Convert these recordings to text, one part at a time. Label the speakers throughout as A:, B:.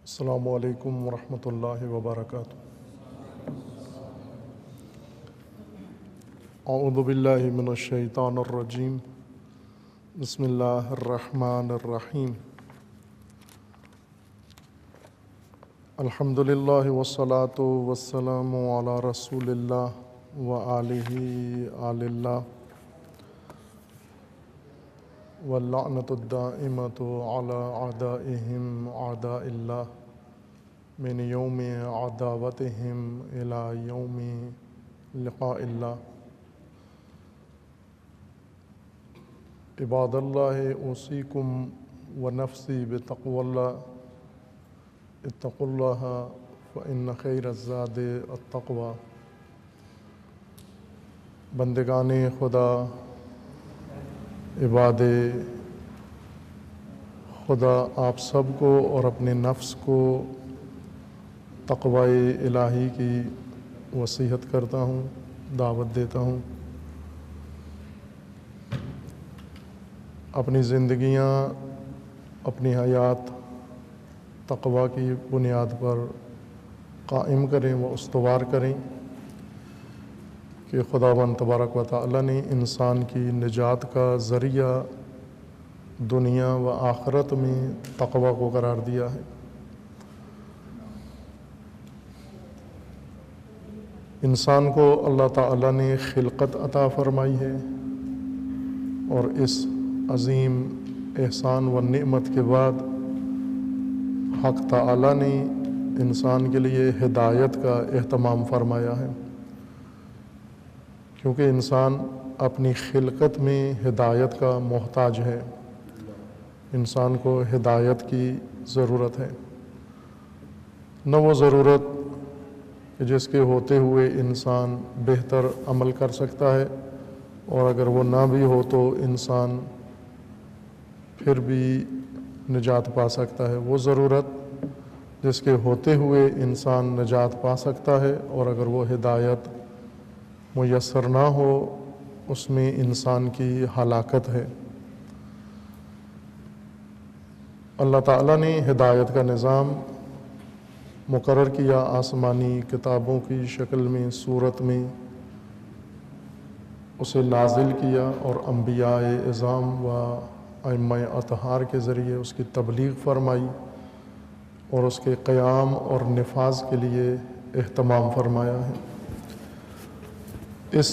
A: السلام علیکم ورحمۃ اللہ وبرکاتہ۔ اعوذ باللہ من الشیطان الرجیم، بسم اللہ الرحمن الرحیم۔ الحمد للہ والصلاة والسلام علی رسول اللہ وآلہ آل اللہ، واللعنۃ الدائمۃ علی اعدائہم اعداء اللہ من یوم عداوتہم الی یوم لقاء اللہ۔ عباد اللہ اوصیکم ونفسی بتقوی اللہ، اتقوا اللہ فإن خیر الزاد التقوی۔ بندگان خدا، عباد خدا، آپ سب کو اور اپنے نفس کو تقوی الہی کی وصیت کرتا ہوں، دعوت دیتا ہوں۔ اپنی زندگیاں، اپنی حیات تقوی کی بنیاد پر قائم کریں و استوار کریں کہ خداوند تبارک و تعالی نے انسان کی نجات کا ذریعہ دنیا و آخرت میں تقوی کو قرار دیا ہے۔ انسان کو اللہ تعالی نے خلقت عطا فرمائی ہے، اور اس عظیم احسان و نعمت کے بعد حق تعالی نے انسان کے لیے ہدایت کا اہتمام فرمایا ہے، کیونکہ انسان اپنی خلقت میں ہدایت کا محتاج ہے۔ انسان کو ہدایت کی ضرورت ہے، نہ وہ ضرورت کہ جس کے ہوتے ہوئے انسان بہتر عمل کر سکتا ہے، اور اگر وہ نہ بھی ہو تو انسان پھر بھی نجات پا سکتا ہے۔ وہ ضرورت جس کے ہوتے ہوئے انسان نجات پا سکتا ہے، اور اگر وہ ہدایت میسر نہ ہو اس میں انسان کی ہلاکت ہے۔ اللہ تعالیٰ نے ہدایت کا نظام مقرر کیا، آسمانی کتابوں کی شکل میں، صورت میں اسے نازل کیا، اور انبیاء اعظام و ائمہ اطہار کے ذریعے اس کی تبلیغ فرمائی، اور اس کے قیام اور نفاذ کے لیے اہتمام فرمایا ہے۔ اس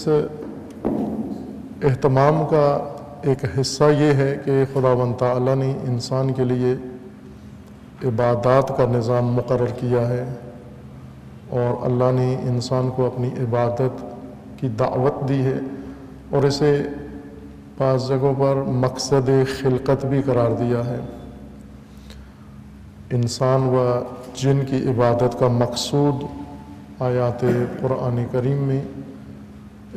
A: اہتمام کا ایک حصہ یہ ہے کہ خداوند تعالی نے انسان کے لیے عبادات کا نظام مقرر کیا ہے، اور اللہ نے انسان کو اپنی عبادت کی دعوت دی ہے، اور اسے بعض جگہوں پر مقصد خلقت بھی قرار دیا ہے۔ انسان و جن کی عبادت کا مقصود آیات قرآن کریم میں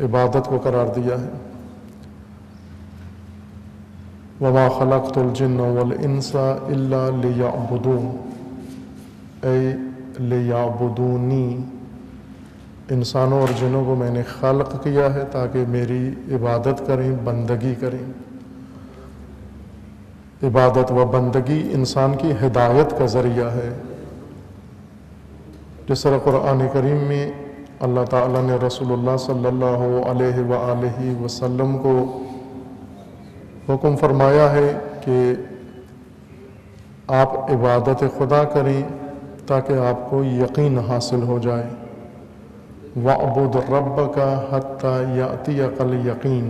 A: عبادت کو قرار دیا ہے۔ وَمَا خَلَقْتُ الْجِنَّ وَالْإِنسَ إِلَّا لِيَعْبُدُونِ، اے لِيَعْبُدُونِی، انسانوں اور جنوں کو میں نے خلق کیا ہے تاکہ میری عبادت کریں، بندگی کریں۔ عبادت و بندگی انسان کی ہدایت کا ذریعہ ہے۔ جس طرح قرآن کریم میں اللہ تعالیٰ نے رسول اللہ صلی اللہ علیہ وآلہ وسلم کو حکم فرمایا ہے کہ آپ عبادت خدا کریں تاکہ آپ کو یقین حاصل ہو جائے۔ وَاعْبُدْ رَبَّكَ حَتَّى يَأْتِيَكَ الْيَقِينُ،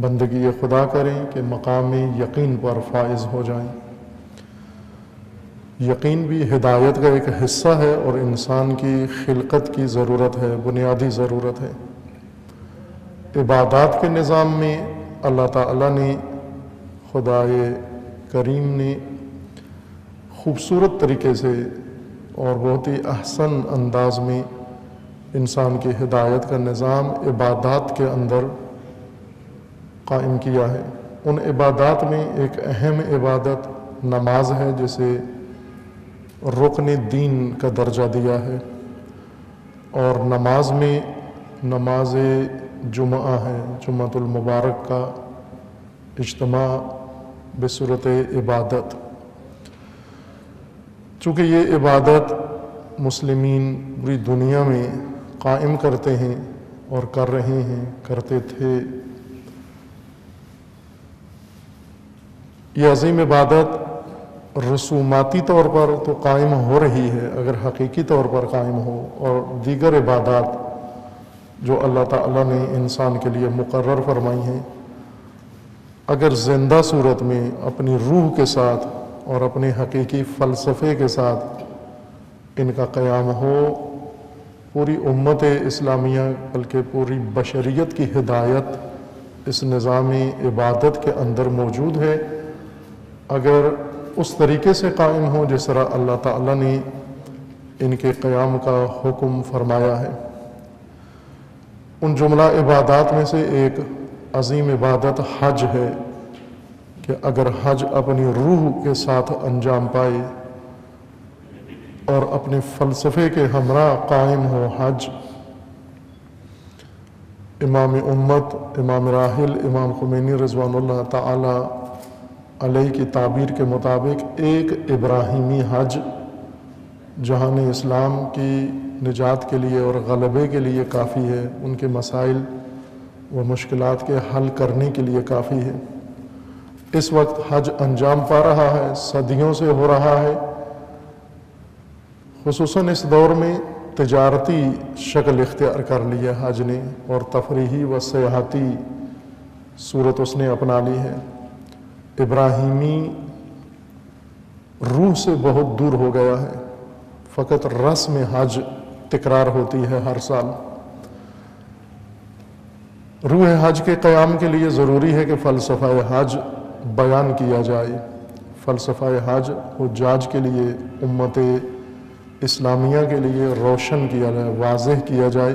A: بندگی خدا کریں کہ مقام یقین پر فائز ہو جائیں۔ یقین بھی ہدایت کا ایک حصہ ہے، اور انسان کی خلقت کی ضرورت ہے، بنیادی ضرورت ہے۔ عبادات کے نظام میں اللہ تعالیٰ نے، خدائے کریم نے خوبصورت طریقے سے اور بہت ہی احسن انداز میں انسان کی ہدایت کا نظام عبادات کے اندر قائم کیا ہے۔ ان عبادات میں ایک اہم عبادت نماز ہے، جسے رکن دین کا درجہ دیا ہے، اور نماز میں نماز جمعہ ہے، جمعۃ المبارک کا اجتماع بصورت عبادت۔ چونکہ یہ عبادت مسلمین پوری دنیا میں قائم کرتے ہیں اور کر رہے ہیں، کرتے تھے، یہ عظیم عبادت رسوماتی طور پر تو قائم ہو رہی ہے، اگر حقیقی طور پر قائم ہو، اور دیگر عبادات جو اللہ تعالیٰ نے انسان کے لیے مقرر فرمائی ہیں، اگر زندہ صورت میں اپنی روح کے ساتھ اور اپنے حقیقی فلسفے کے ساتھ ان کا قیام ہو، پوری امت اسلامیہ بلکہ پوری بشریت کی ہدایت اس نظام عبادت کے اندر موجود ہے، اگر اس طریقے سے قائم ہو جس طرح اللہ تعالیٰ نے ان کے قیام کا حکم فرمایا ہے۔ ان جملہ عبادات میں سے ایک عظیم عبادت حج ہے کہ اگر حج اپنی روح کے ساتھ انجام پائے اور اپنے فلسفے کے ہمراہ قائم ہو حج، امام امت، امام راحل امام خمینی رضوان اللہ تعالی علیہ کی تعبیر کے مطابق ایک ابراہیمی حج جہان اسلام کی نجات کے لیے اور غلبے کے لیے کافی ہے، ان کے مسائل و مشکلات کے حل کرنے کے لیے کافی ہے۔ اس وقت حج انجام پا رہا ہے، صدیوں سے ہو رہا ہے، خصوصاً اس دور میں تجارتی شکل اختیار کر لی ہے حج نے، اور تفریحی و سیاحتی صورت اس نے اپنا لی ہے، ابراہیمی روح سے بہت دور ہو گیا ہے، فقط رسم حج تکرار ہوتی ہے ہر سال۔ روح حج کے قیام کے لیے ضروری ہے کہ فلسفہ حج بیان کیا جائے، فلسفہ حج حجاج کے لیے، امت اسلامیہ کے لیے روشن کیا جائے، واضح کیا جائے،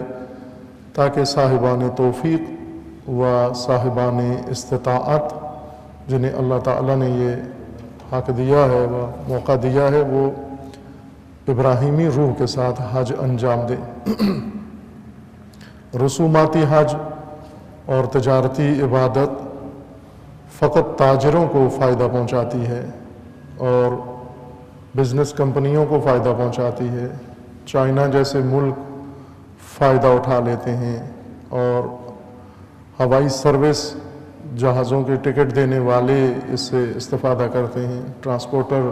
A: تاکہ صاحبان توفیق و صاحبان استطاعت جنہیں اللہ تعالیٰ نے یہ حق دیا ہے و موقع دیا ہے، وہ ابراہیمی روح کے ساتھ حج انجام دیں۔ رسوماتی حج اور تجارتی عبادت فقط تاجروں کو فائدہ پہنچاتی ہے اور بزنس کمپنیوں کو فائدہ پہنچاتی ہے، چائنا جیسے ملک فائدہ اٹھا لیتے ہیں، اور ہوائی سروس جہازوں کے ٹکٹ دینے والے اس سے استفادہ کرتے ہیں، ٹرانسپورٹر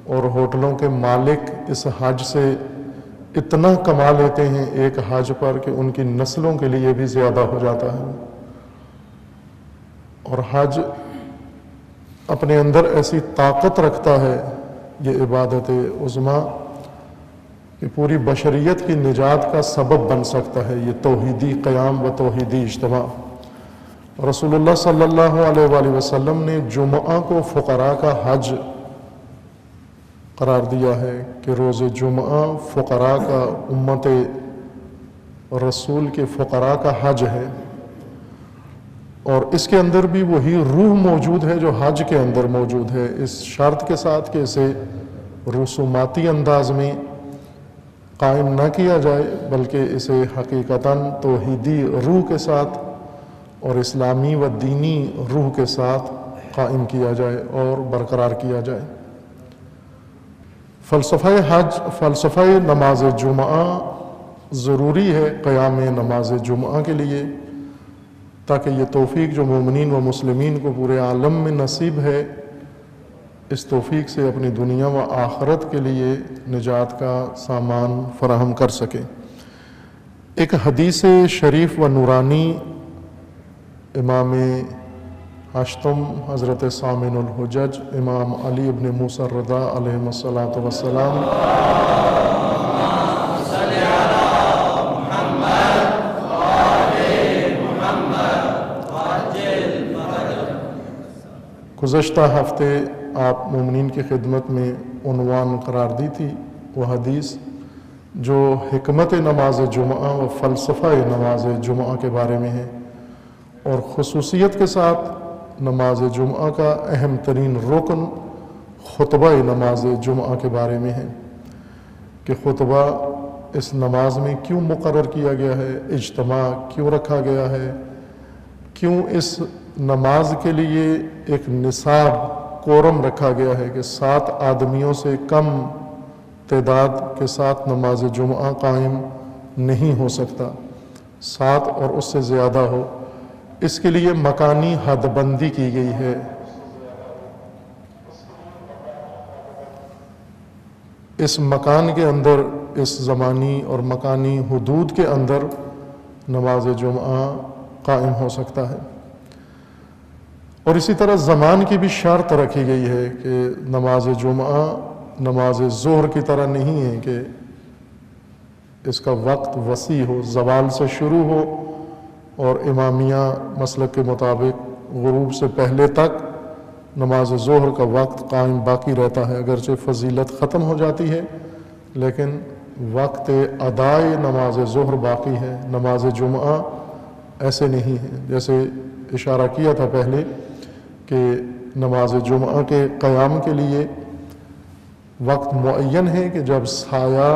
A: اور ہوٹلوں کے مالک اس حج سے اتنا کما لیتے ہیں ایک حج پر کہ ان کی نسلوں کے لیے بھی زیادہ ہو جاتا ہے۔ اور حج اپنے اندر ایسی طاقت رکھتا ہے، یہ عبادت عظمیٰ، کہ پوری بشریت کی نجات کا سبب بن سکتا ہے، یہ توحیدی قیام و توحیدی اجتماع۔ رسول اللہ صلی اللہ علیہ وآلہ وسلم نے جمعہ کو فقراء کا حج قرار دیا ہے کہ روز جمعہ فقراء کا، امت رسول کے فقراء کا حج ہے، اور اس کے اندر بھی وہی روح موجود ہے جو حج کے اندر موجود ہے، اس شرط کے ساتھ کہ اسے رسوماتی انداز میں قائم نہ کیا جائے، بلکہ اسے حقیقتاً توحیدی روح کے ساتھ اور اسلامی و دینی روح کے ساتھ قائم کیا جائے اور برقرار کیا جائے۔ فلسفہ حج، فلسفہ نماز جمعہ ضروری ہے قیام نماز جمعہ کے لیے، تاکہ یہ توفیق جو مومنین و مسلمین کو پورے عالم میں نصیب ہے، اس توفیق سے اپنی دنیا و آخرت کے لیے نجات کا سامان فراہم کر سکے۔ ایک حدیث شریف و نورانی امام ہشتم حضرت سامن الحجج امام علی ابن موسیٰ الرضا علیہ الصلاۃ والسلام گزشتہ ہفتے آپ مومنین کی خدمت میں عنوان قرار دی تھی، وہ حدیث جو حکمت نماز جمعہ و فلسفہ نماز جمعہ کے بارے میں ہے، اور خصوصیت کے ساتھ نماز جمعہ کا اہم ترین رکن خطبہ نماز جمعہ کے بارے میں ہے کہ خطبہ اس نماز میں کیوں مقرر کیا گیا ہے، اجتماع کیوں رکھا گیا ہے، کیوں اس نماز کے لیے ایک نصاب کورم رکھا گیا ہے کہ 7 آدمیوں سے کم تعداد کے ساتھ نماز جمعہ قائم نہیں ہو سکتا، 7 اور اس سے زیادہ ہو، اس کے لیے مکانی حد بندی کی گئی ہے۔ اس مکان کے اندر، اس زمانی اور مکانی حدود کے اندر نماز جمعہ قائم ہو سکتا ہے۔ اور اسی طرح زمان کی بھی شرط رکھی گئی ہے کہ نماز جمعہ نماز ظہر کی طرح نہیں ہے کہ اس کا وقت وسیع ہو، زوال سے شروع ہو اور امامیہ مسلک کے مطابق غروب سے پہلے تک نماز ظہر کا وقت قائم باقی رہتا ہے، اگرچہ فضیلت ختم ہو جاتی ہے لیکن وقت ادائے نماز ظہر باقی ہے۔ نماز جمعہ ایسے نہیں ہے، جیسے اشارہ کیا تھا پہلے کہ نماز جمعہ کے قیام کے لیے وقت معین ہے کہ جب سایہ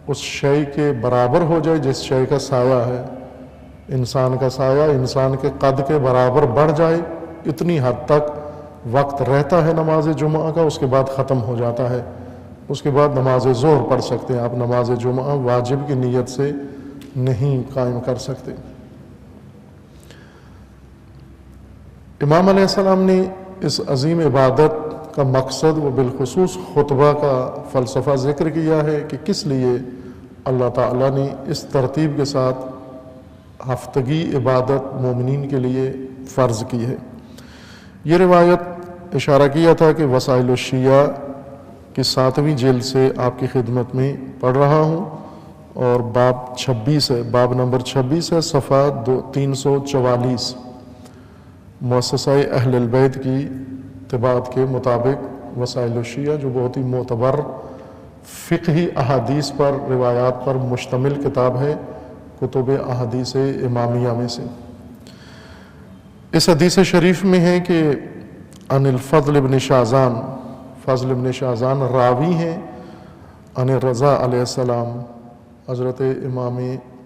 A: اس شے کے برابر ہو جائے جس شے کا سایہ ہے، انسان کا سایہ انسان کے قد کے برابر بڑھ جائے، اتنی حد تک وقت رہتا ہے نماز جمعہ کا، اس کے بعد ختم ہو جاتا ہے۔ اس کے بعد نماز ظہر پڑھ سکتے ہیں آپ، نماز جمعہ واجب کی نیت سے نہیں قائم کر سکتے۔ امام علیہ السلام نے اس عظیم عبادت کا مقصد و بالخصوص خطبہ کا فلسفہ ذکر کیا ہے کہ کس لیے اللہ تعالیٰ نے اس ترتیب کے ساتھ ہفتگی عبادت مومنین کے لیے فرض کی ہے۔ یہ روایت اشارہ کیا تھا کہ وسائل الشیعہ کی 7ویں جلد سے آپ کی خدمت میں پڑھ رہا ہوں، اور باب 26 ہے، باب نمبر 26 ہے، صفحہ 344، مؤسسہ اہل البیت کی اتباعت کے مطابق وسائل الشیعہ، جو بہت ہی معتبر فقہی احادیث پر، روایات پر مشتمل کتاب ہے، کتب احادیث امامیہ میں سے۔ اس حدیث شریف میں ہے کہ عن الفضل بن شازان، فضل بن شازان راوی ہیں عن رضا علیہ السلام، حضرت امام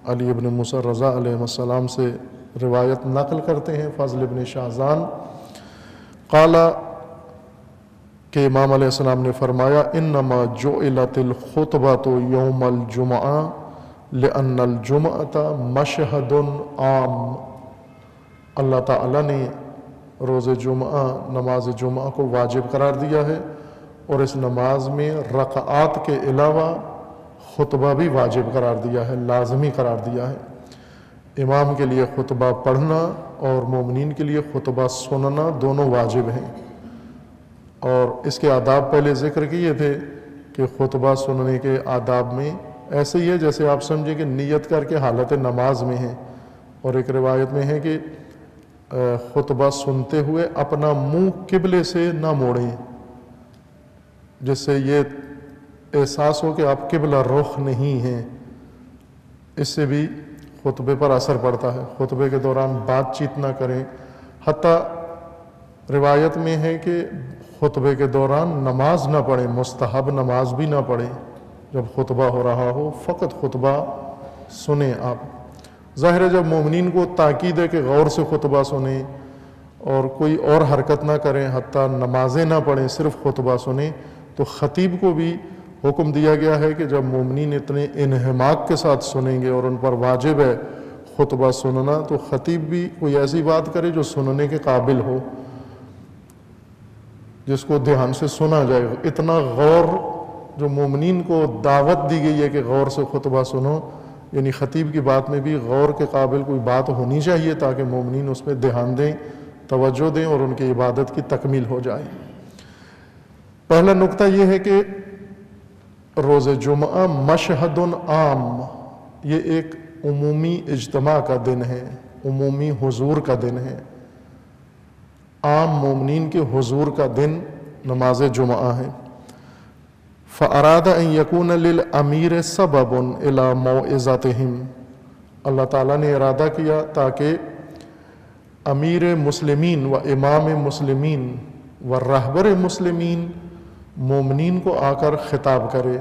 A: علی بن موسیٰ رضا علیہ السلام سے روایت نقل کرتے ہیں فضل بن شازان، قال کہ امام علیہ السلام نے فرمایا انما جعلت الخطبۃ یوم الجمعہ لأن الجمعۃ مشہد عام، اللہ تعالیٰ نے روز جمعہ نماز جمعہ کو واجب قرار دیا ہے، اور اس نماز میں رکعات کے علاوہ خطبہ بھی واجب قرار دیا ہے، لازمی قرار دیا ہے۔ امام کے لیے خطبہ پڑھنا اور مومنین کے لیے خطبہ سننا دونوں واجب ہیں، اور اس کے آداب پہلے ذکر کیے تھے کہ خطبہ سننے کے آداب میں ایسے ہی ہے جیسے آپ سمجھیں کہ نیت کر کے حالت نماز میں ہیں، اور ایک روایت میں ہے کہ خطبہ سنتے ہوئے اپنا منہ قبلے سے نہ موڑیں، جس سے یہ احساس ہو کہ آپ قبلہ رخ نہیں ہیں، اس سے بھی خطبے پر اثر پڑتا ہے۔ خطبے کے دوران بات چیت نہ کریں، حتیٰ روایت میں ہے کہ خطبے کے دوران نماز نہ پڑھیں، مستحب نماز بھی نہ پڑھیں، جب خطبہ ہو رہا ہو فقط خطبہ سنیں آپ۔ ظاہر ہے جب مومنین کو تاکید ہے کہ غور سے خطبہ سنیں اور کوئی اور حرکت نہ کریں، حتیٰ نمازیں نہ پڑھیں، صرف خطبہ سنیں، تو خطیب کو بھی حکم دیا گیا ہے کہ جب مومنین اتنے انہماک کے ساتھ سنیں گے اور ان پر واجب ہے خطبہ سننا، تو خطیب بھی کوئی ایسی بات کرے جو سننے کے قابل ہو، جس کو دھیان سے سنا جائے۔ اتنا غور جو مومنین کو دعوت دی گئی ہے کہ غور سے خطبہ سنو، یعنی خطیب کی بات میں بھی غور کے قابل کوئی بات ہونی چاہیے تاکہ مومنین اس پہ دھیان دیں، توجہ دیں اور ان کی عبادت کی تکمیل ہو جائے۔ پہلا نقطہ یہ ہے کہ روز جمعہ مشہد عام، یہ ایک عمومی اجتماع کا دن ہے، عمومی حضور کا دن ہے، عام مومنین کے حضور کا دن نماز جمعہ ہے۔ فَأَرَادَ أَن يَكُونَ لِلْأَمِيرِ سَبَبٌ إِلَى مَوْعِظَتِهِمْ، اللہ تعالیٰ نے ارادہ کیا تاکہ امیر مسلمین و امام مسلمین و رہبر مسلمین مومنین کو آ کر خطاب کرے،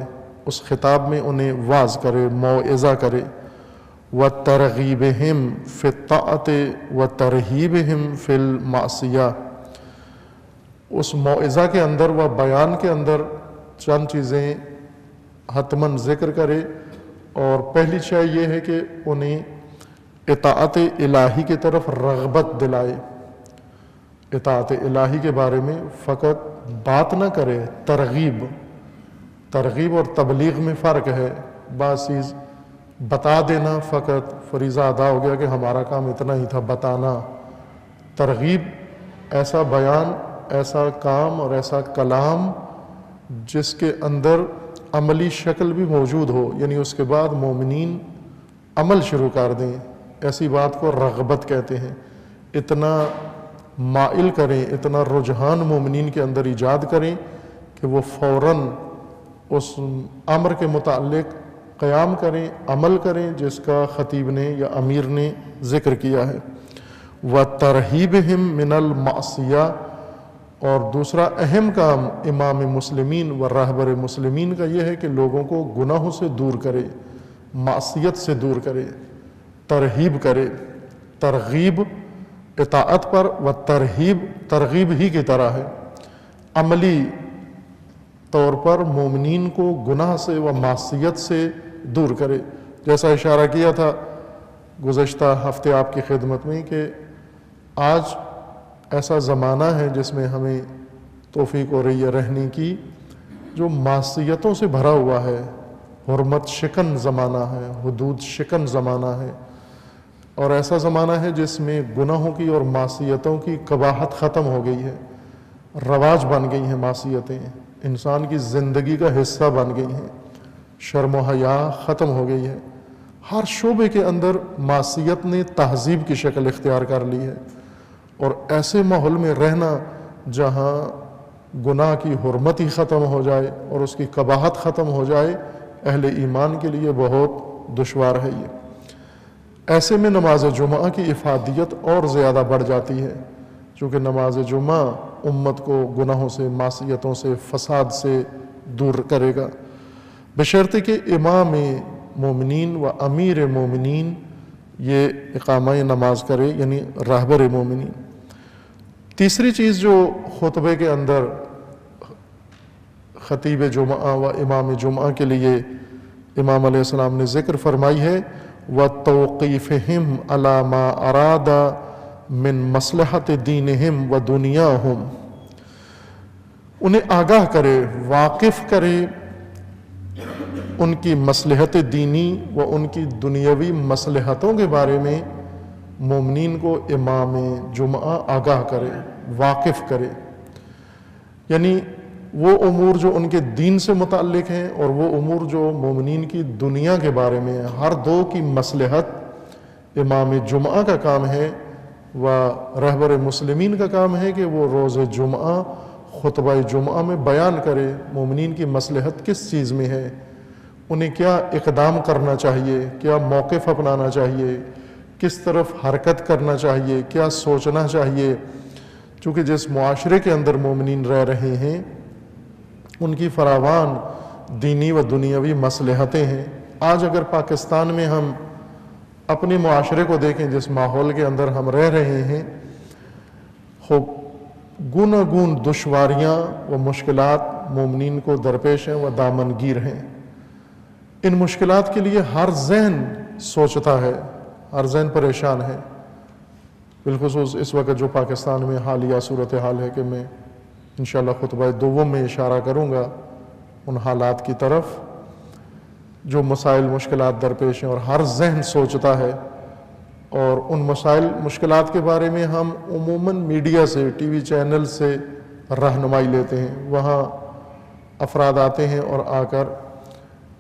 A: اس خطاب میں انہیں واعظ کرے، موعظہ کرے، وَتَرْغِيبِهِمْ فِي الطَّاعَةِ وَتَرْهِيبِهِمْ فِي الْمَعْصِيَةِ، اس موعظہ کے اندر و بیان کے اندر چند چیزیں حتماً ذکر کرے، اور پہلی شے یہ ہے کہ انہیں اطاعت الہی کی طرف رغبت دلائے، اطاعت الہی کے بارے میں فقط بات نہ کرے، ترغیب اور تبلیغ میں فرق ہے۔ بعض چیز بتا دینا، فقط فریضہ ادا ہو گیا کہ ہمارا کام اتنا ہی تھا، بتانا۔ ترغیب ایسا بیان، ایسا کام اور ایسا کلام جس کے اندر عملی شکل بھی موجود ہو، یعنی اس کے بعد مومنین عمل شروع کر دیں، ایسی بات کو رغبت کہتے ہیں۔ اتنا مائل کریں، اتنا رجحان مومنین کے اندر ایجاد کریں کہ وہ فوراً اس امر کے متعلق قیام کریں، عمل کریں جس کا خطیب نے یا امیر نے ذکر کیا ہے۔ وَتَرْہِیبِهِمْ مِنَ الْمَعْصِیَةِ، اور دوسرا اہم کام امام مسلمین و رہبر مسلمین کا یہ ہے کہ لوگوں کو گناہوں سے دور کرے، معصیت سے دور کرے، ترہیب کرے۔ ترغیب اطاعت پر، و ترغیب ہی کی طرح ہے، عملی طور پر مومنین کو گناہ سے و معصیت سے دور کرے۔ جیسا اشارہ کیا تھا گزشتہ ہفتے آپ کی خدمت میں کہ آج ایسا زمانہ ہے جس میں ہمیں توفیق ہو رہی ہے رہنے کی، جو معصیتوں سے بھرا ہوا ہے، حرمت شکن زمانہ ہے، حدود شکن زمانہ ہے، اور ایسا زمانہ ہے جس میں گناہوں کی اور معصیتوں کی قباحت ختم ہو گئی ہے، رواج بن گئی ہیں معصیتیں، انسان کی زندگی کا حصہ بن گئی ہیں، شرم و حیا ختم ہو گئی ہے، ہر شعبے کے اندر معصیت نے تہذیب کی شکل اختیار کر لی ہے۔ اور ایسے ماحول میں رہنا جہاں گناہ کی حرمت ہی ختم ہو جائے اور اس کی قباحت ختم ہو جائے، اہل ایمان کے لیے بہت دشوار ہے یہ۔ ایسے میں نماز جمعہ کی افادیت اور زیادہ بڑھ جاتی ہے، چونکہ نماز جمعہ امت کو گناہوں سے، معصیتوں سے، فساد سے دور کرے گا، بشرطے کہ امام مومنین و امیر مومنین یہ اقامہ نماز کرے، یعنی رہبر مومنین۔ تیسری چیز جو خطبے کے اندر خطیب جمعہ و امام جمعہ کے لیے امام علیہ السلام نے ذکر فرمائی ہے، وَتَوْقِيفِهِمْ عَلَى مَا أَرَادَ مِنْ مَصْلِحَةِ دِينِهِمْ وَدُنْيَاهُمْ، انہیں آگاہ کرے، واقف کرے ان کی مصلحت دینی و ان کی دنیاوی مصلحتوں کے بارے میں، مومنین کو امام جمعہ آگاہ کرے، واقف کرے، یعنی وہ امور جو ان کے دین سے متعلق ہیں اور وہ امور جو مومنین کی دنیا کے بارے میں ہیں، ہر دو کی مصلحت امام جمعہ کا کام ہے، و رہبر مسلمین کا کام ہے کہ وہ روز جمعہ خطبہ جمعہ میں بیان کرے مومنین کی مصلحت کس چیز میں ہے، انہیں کیا اقدام کرنا چاہیے، کیا موقف اپنانا چاہیے، کس طرف حرکت کرنا چاہیے، کیا سوچنا چاہیے، چونکہ جس معاشرے کے اندر مومنین رہ رہے ہیں ان کی فراوان دینی و دنیاوی مصلحتیں ہیں۔ آج اگر پاکستان میں ہم اپنے معاشرے کو دیکھیں، جس ماحول کے اندر ہم رہ رہے ہیں، خوب گوناگون دشواریاں و مشکلات مومنین کو درپیش ہیں و دامنگیر ہیں۔ ان مشکلات کے لیے ہر ذہن سوچتا ہے، ہر ذہن پریشان ہے، بالخصوص اس وقت جو پاکستان میں حالیہ صورتحال ہے کہ میں انشاءاللہ خطبہ دوم میں اشارہ کروں گا ان حالات کی طرف، جو مسائل مشکلات درپیش ہیں، اور ہر ذہن سوچتا ہے، اور ان مسائل مشکلات کے بارے میں ہم عموماً میڈیا سے، ٹی وی چینل سے رہنمائی لیتے ہیں، وہاں افراد آتے ہیں اور آ کر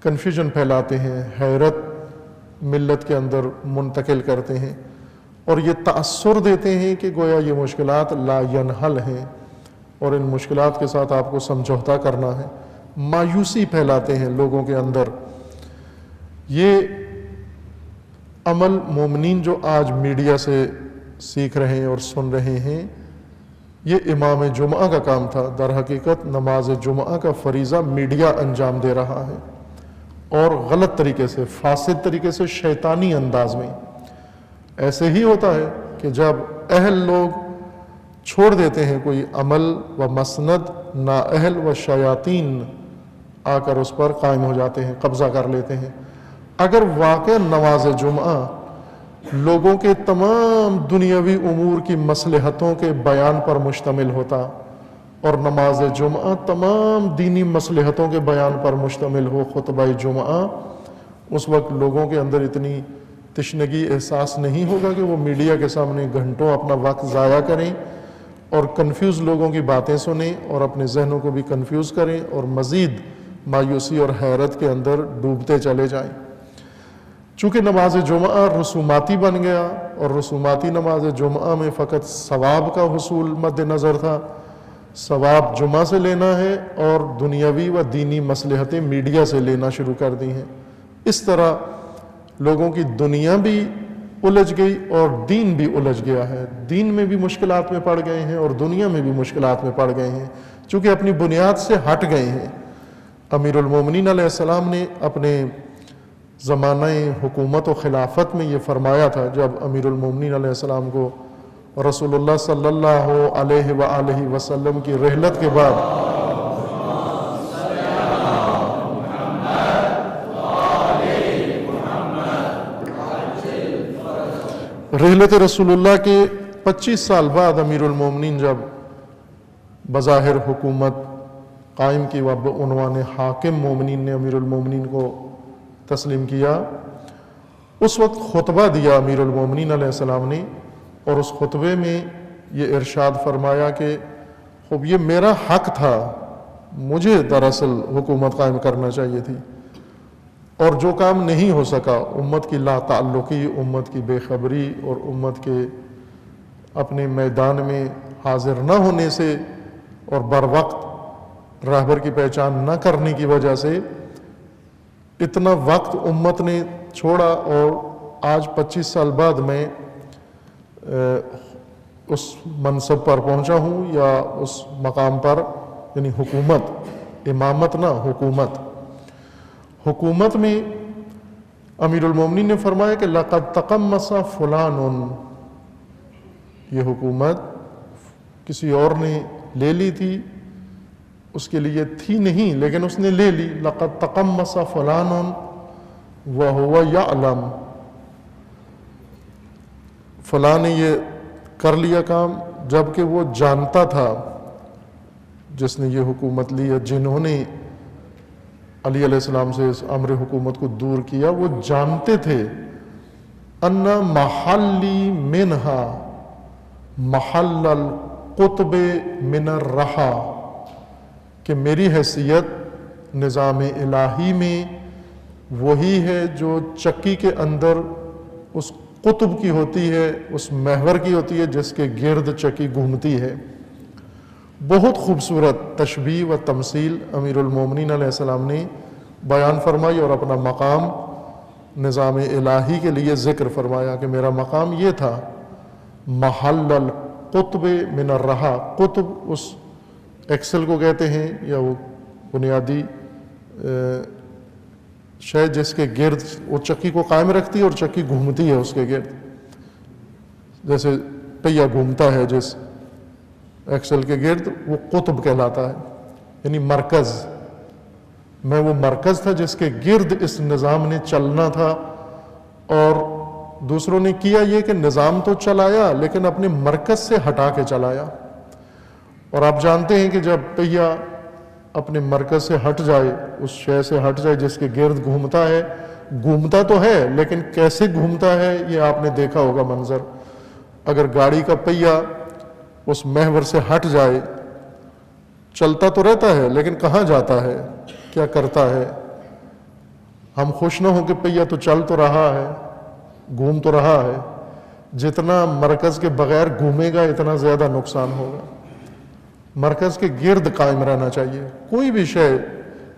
A: کنفیوژن پھیلاتے ہیں، حیرت ملت کے اندر منتقل کرتے ہیں، اور یہ تأثر دیتے ہیں کہ گویا یہ مشکلات لا ینحل ہیں اور ان مشکلات کے ساتھ آپ کو سمجھوتا کرنا ہے، مایوسی پھیلاتے ہیں لوگوں کے اندر۔ یہ عمل مومنین جو آج میڈیا سے سیکھ رہے ہیں اور سن رہے ہیں، یہ امام جمعہ کا کام تھا۔ در حقیقت نماز جمعہ کا فریضہ میڈیا انجام دے رہا ہے، اور غلط طریقے سے، فاسد طریقے سے، شیطانی انداز میں۔ ایسے ہی ہوتا ہے کہ جب اہل لوگ چھوڑ دیتے ہیں کوئی عمل و مسند، نااہل و شیاطین آ کر اس پر قائم ہو جاتے ہیں، قبضہ کر لیتے ہیں۔ اگر واقع نماز جمعہ لوگوں کے تمام دنیاوی امور کی مصلحتوں کے بیان پر مشتمل ہوتا اور نماز جمعہ تمام دینی مصلحتوں کے بیان پر مشتمل ہو، خطبہ جمعہ، اس وقت لوگوں کے اندر اتنی تشنگی احساس نہیں ہوگا کہ وہ میڈیا کے سامنے گھنٹوں اپنا وقت ضائع کریں اور کنفیوز لوگوں کی باتیں سنیں اور اپنے ذہنوں کو بھی کنفیوز کریں اور مزید مایوسی اور حیرت کے اندر ڈوبتے چلے جائیں۔ چونکہ نماز جمعہ رسوماتی بن گیا اور رسوماتی نماز جمعہ میں فقط ثواب کا حصول مد نظر تھا، ثواب جمعہ سے لینا ہے اور دنیاوی و دینی مصلحتیں میڈیا سے لینا شروع کر دی ہیں۔ اس طرح لوگوں کی دنیا بھی الجھ گئی اور دین بھی الجھ گیا ہے، دین میں بھی مشکلات میں پڑ گئے ہیں اور دنیا میں بھی مشکلات میں پڑ گئے ہیں، چونکہ اپنی بنیاد سے ہٹ گئے ہیں۔ امیر المومنین علیہ السلام نے اپنے زمانہ حکومت و خلافت میں یہ فرمایا تھا، جب امیر المومنین علیہ السلام کو رسول اللہ صلی اللہ علیہ وآلہ وسلم کی رحلت کے بعد رحلت رسول اللہ کے 25 سال بعد امیر المومنین جب بظاہر حکومت قائم کی و بعنوان حاکم مومنین نے امیر المومنین کو تسلیم کیا، اس وقت خطبہ دیا امیر المومنین علیہ السلام نے، اور اس خطبے میں یہ ارشاد فرمایا کہ خب یہ میرا حق تھا، مجھے دراصل حکومت قائم کرنا چاہیے تھی، اور جو کام نہیں ہو سکا، امت کی لا تعلقی، امت کی بے خبری اور امت کے اپنے میدان میں حاضر نہ ہونے سے اور بر وقت راہبر کی پہچان نہ کرنے کی وجہ سے اتنا وقت امت نے چھوڑا، اور آج 25 سال بعد میں اس منصب پر پہنچا ہوں یا اس مقام پر، یعنی حکومت، امامت نہ حکومت۔ حکومت میں امیر المومنین نے فرمایا کہ لقد تقمص فلان، یہ حکومت کسی اور نے لے لی تھی، اس کے لیے تھی نہیں لیکن اس نے لے لی۔ لقد تقمص فلان وهو يعلم، فلاں نے یہ کر لیا کام جبکہ وہ جانتا تھا، جس نے یہ حکومت لی ہے، جنہوں نے علی علیہ السلام سے اس امر حکومت کو دور کیا، وہ جانتے تھے ان محلی منہا محل القطب من الرحا، کہ میری حیثیت نظام الہی میں وہی ہے جو چکی کے اندر اس قطب کی ہوتی ہے، اس محور کی ہوتی ہے جس کے گرد چکی گھومتی ہے۔ بہت خوبصورت تشبیہ و تمثیل امیر المومنین علیہ السلام نے بیان فرمائی اور اپنا مقام نظام الہی کے لیے ذکر فرمایا کہ میرا مقام یہ تھا، محل القطب من الرحا۔ قطب اس ایکسل کو کہتے ہیں، یا وہ بنیادی شے جس کے گرد وہ چکی کو قائم رکھتی ہے اور چکی گھومتی ہے اس کے گرد، جیسے پہیہ گھومتا ہے جس ایکسل کے گرد، وہ قطب کہلاتا ہے، یعنی مرکز۔ میں وہ مرکز تھا جس کے گرد اس نظام نے چلنا تھا، اور دوسروں نے کیا یہ کہ نظام تو چلایا لیکن اپنے مرکز سے ہٹا کے چلایا۔ اور آپ جانتے ہیں کہ جب پہیہ اپنے مرکز سے ہٹ جائے، اس شے سے ہٹ جائے جس کے گرد گھومتا ہے، گھومتا تو ہے لیکن کیسے گھومتا ہے یہ آپ نے دیکھا ہوگا منظر۔ اگر گاڑی کا پہیہ اس محور سے ہٹ جائے، چلتا تو رہتا ہے لیکن کہاں جاتا ہے، کیا کرتا ہے؟ ہم خوش نہ ہوں کہ پہیہ تو چل تو رہا ہے، گھوم تو رہا ہے، جتنا مرکز کے بغیر گھومے گا اتنا زیادہ نقصان ہوگا۔ مرکز کے گرد قائم رہنا چاہیے۔ کوئی بھی شے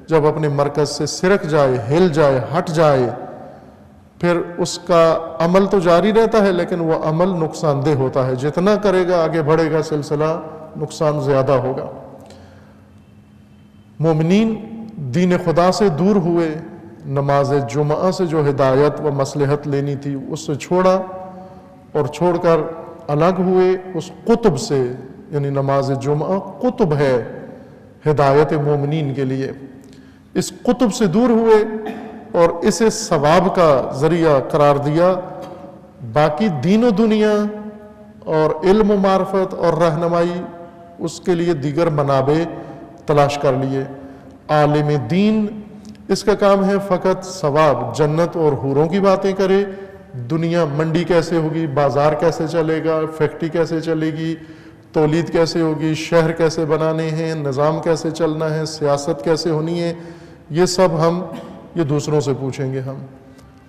A: جب اپنے مرکز سے سرک جائے، ہل جائے، ہٹ جائے، پھر اس کا عمل تو جاری رہتا ہے لیکن وہ عمل نقصان دہ ہوتا ہے، جتنا کرے گا آگے بڑھے گا سلسلہ نقصان زیادہ ہوگا۔ مومنین دین خدا سے دور ہوئے، نماز جمعہ سے جو ہدایت و مصلحت لینی تھی اس سے چھوڑا، اور چھوڑ کر الگ ہوئے اس قطب سے، یعنی نماز جمعہ قطب ہے ہدایت مومنین کے لیے۔ اس قطب سے دور ہوئے اور اسے ثواب کا ذریعہ قرار دیا، باقی دین و دنیا اور علم و معرفت اور رہنمائی اس کے لیے دیگر منابع تلاش کر لیے۔ عالم دین اس کا کام ہے فقط ثواب، جنت اور حوروں کی باتیں کرے، دنیا منڈی کیسے ہوگی، بازار کیسے چلے گا، فیکٹری کیسے چلے گی، تولید کیسے ہوگی، شہر کیسے بنانے ہیں، نظام کیسے چلنا ہے، سیاست کیسے ہونی ہے، یہ سب یہ دوسروں سے پوچھیں گے ہم۔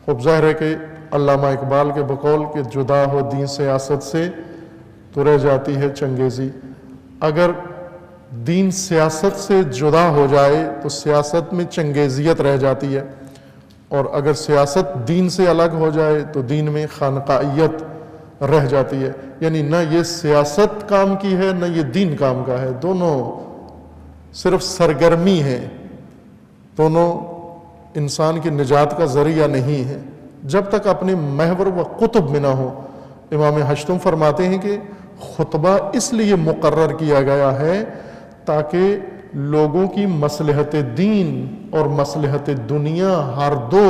A: خوب ظاہر ہے کہ علامہ اقبال کے بقول کہ جدا ہو دین سیاست سے تو رہ جاتی ہے چنگیزی۔ اگر دین سیاست سے جدا ہو جائے تو سیاست میں چنگیزیت رہ جاتی ہے، اور اگر سیاست دین سے الگ ہو جائے تو دین میں خانقاہیت رہ جاتی ہے۔ یعنی نہ یہ سیاست کام کی ہے نہ یہ دین کام کا ہے، دونوں صرف سرگرمی ہے، دونوں انسان کی نجات کا ذریعہ نہیں ہے جب تک اپنے محور و قطب میں نہ ہو۔ امام ہشتم فرماتے ہیں کہ خطبہ اس لیے مقرر کیا گیا ہے تاکہ لوگوں کی مصلحت دین اور مصلحت دنیا ہر دو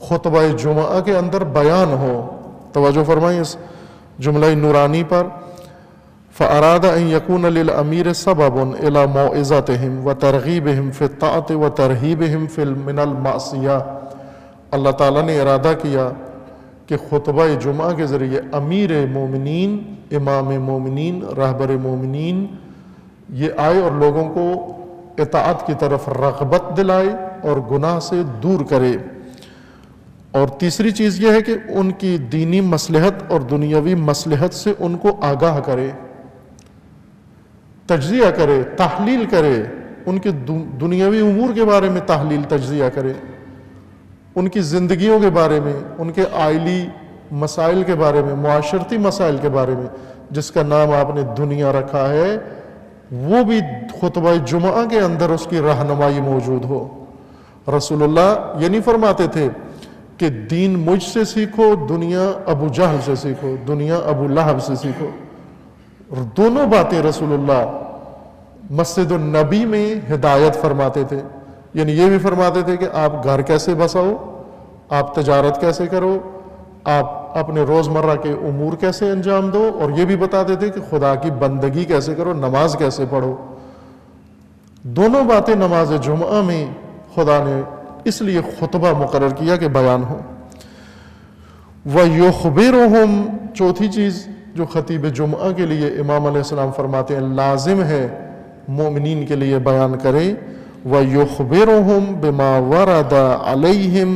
A: خطبہ جمعہ کے اندر بیان ہو۔ توجہ فرمائیں اس جملہ نورانی پر۔ فَأَرَادَ أَن يَكُونَ لِلْأَمِيرِ سَبَبٌ إِلَى مَوْعِظَتِهِمْ وَتَرْغِيبِهِمْ فِي الطَّاعَةِ وَتَرْهِيبِهِمْ مِنَ الْمَعْصِيَةِ۔ اللہ تعالیٰ نے ارادہ کیا کہ خطبہ جمعہ کے ذریعے امیر مومنین، امام مومنین، رہبر مومنین یہ آئے اور لوگوں کو اطاعت کی طرف رغبت دلائے اور گناہ سے دور کرے۔ اور تیسری چیز یہ ہے کہ ان کی دینی مصلحت اور دنیاوی مصلحت سے ان کو آگاہ کرے، تجزیہ کرے، تحلیل کرے، ان کے دنیاوی امور کے بارے میں تحلیل تجزیہ کرے، ان کی زندگیوں کے بارے میں، ان کے آئلی مسائل کے بارے میں، معاشرتی مسائل کے بارے میں، جس کا نام آپ نے دنیا رکھا ہے، وہ بھی خطبہ جمعہ کے اندر اس کی رہنمائی موجود ہو۔ رسول اللہ یہ نہیں فرماتے تھے کہ دین مجھ سے سیکھو، دنیا ابو جہل سے سیکھو، دنیا ابو لہب سے سیکھو۔ دونوں باتیں رسول اللہ مسجد النبی میں ہدایت فرماتے تھے۔ یعنی یہ بھی فرماتے تھے کہ آپ گھر کیسے بساؤ، آپ تجارت کیسے کرو، آپ اپنے روزمرہ کے امور کیسے انجام دو، اور یہ بھی بتاتے تھے کہ خدا کی بندگی کیسے کرو، نماز کیسے پڑھو۔ دونوں باتیں نماز جمعہ میں خدا نے اس لیے خطبہ مقرر کیا کہ بیان ہو۔ وَيُخْبِرُهُمْ، چوتھی چیز جو خطیب جمعہ کے لیے امام علیہ السلام فرماتے ہیں لازم ہے مومنین کے لیے بیان کرے، وَيُخْبِرُهُمْ بِمَا وَرَدَ عَلَيْهِمْ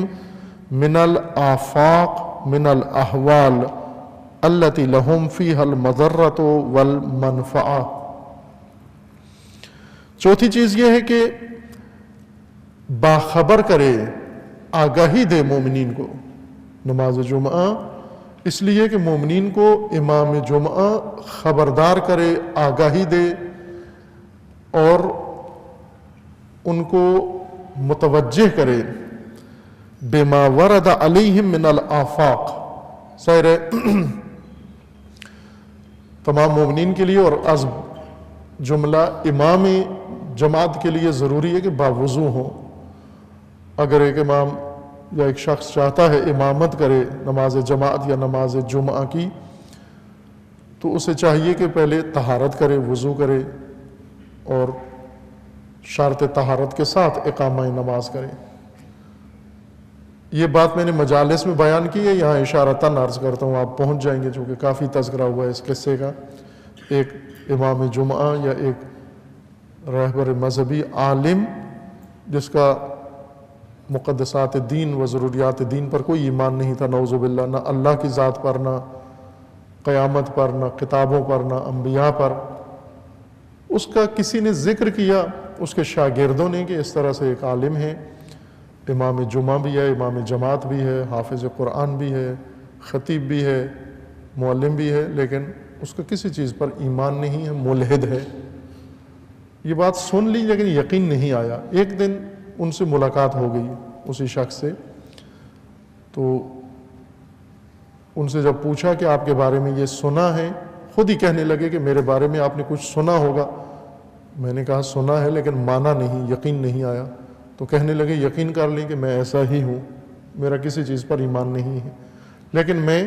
A: مِنَ الْآفَاقِ مِنَ الْأَحْوَالِ الَّتِي لَهُمْ فِيهَا الْمَضَرَّةُ وَالْمَنْفَعَةُ۔ چوتھی چیز یہ ہے کہ باخبر کرے، آگاہی دے مومنین کو۔ نماز جمعہ اس لیے کہ مومنین کو امام جمعہ خبردار کرے، آگاہی دے اور ان کو متوجہ کرے۔ بما ورد علیہم من الآفاق، ظاہر ہے تمام مومنین کے لیے اور از جملہ امام جماعت کے لیے ضروری ہے کہ باوضو ہو۔ اگر ایک امام یا ایک شخص چاہتا ہے امامت کرے نماز جماعت یا نماز جمعہ کی، تو اسے چاہیے کہ پہلے طہارت کرے، وضو کرے اور شرط طہارت کے ساتھ اقامہ نماز کرے۔ یہ بات میں نے مجالس میں بیان کی ہے، یہاں اشارتاً عرض کرتا ہوں، آپ پہنچ جائیں گے چونکہ کافی تذکرہ ہوا ہے اس قصے کا۔ ایک امام جمعہ یا ایک رہبر مذہبی عالم جس کا مقدسات دین و ضروریات دین پر کوئی ایمان نہیں تھا، نعوذ باللہ، نہ اللہ کی ذات پر، نہ قیامت پر، نہ کتابوں پر، نہ انبیاء پر، اس کا کسی نے ذکر کیا، اس کے شاگردوں نے، کہ اس طرح سے ایک عالم ہے، امام جمعہ بھی ہے، امام جماعت بھی ہے، حافظ قرآن بھی ہے، خطیب بھی ہے، معلم بھی ہے، لیکن اس کا کسی چیز پر ایمان نہیں ہے، ملحد ہے۔ یہ بات سن لی لیکن یقین نہیں آیا۔ ایک دن ان سے ملاقات ہو گئی اسی شخص سے، تو ان سے جب پوچھا کہ آپ کے بارے میں یہ سنا ہے، خود ہی کہنے لگے کہ میرے بارے میں آپ نے کچھ سنا ہوگا، میں نے کہا سنا ہے لیکن مانا نہیں، یقین نہیں آیا. تو کہنے لگے یقین کر لیں کہ میں ایسا ہی ہوں، میرا کسی چیز پر ایمان نہیں ہے، لیکن میں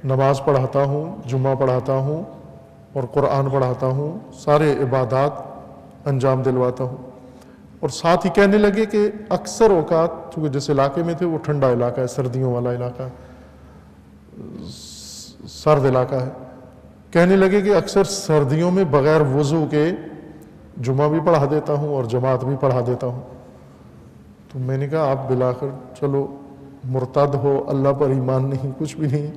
A: نماز پڑھاتا ہوں، جمعہ پڑھاتا ہوں اور قرآن پڑھاتا ہوں، سارے عبادات انجام دلواتا ہوں. اور ساتھ ہی کہنے لگے کہ اکثر اوقات چونکہ جس علاقے میں تھے وہ ٹھنڈا علاقہ ہے، سردیوں والا علاقہ ہے، سرد علاقہ ہے، کہنے لگے کہ اکثر سردیوں میں بغیر وضو کے جمعہ بھی پڑھا دیتا ہوں اور جماعت بھی پڑھا دیتا ہوں. تو میں نے کہا آپ بلاخر چلو مرتد ہو، اللہ پر ایمان نہیں، کچھ بھی نہیں،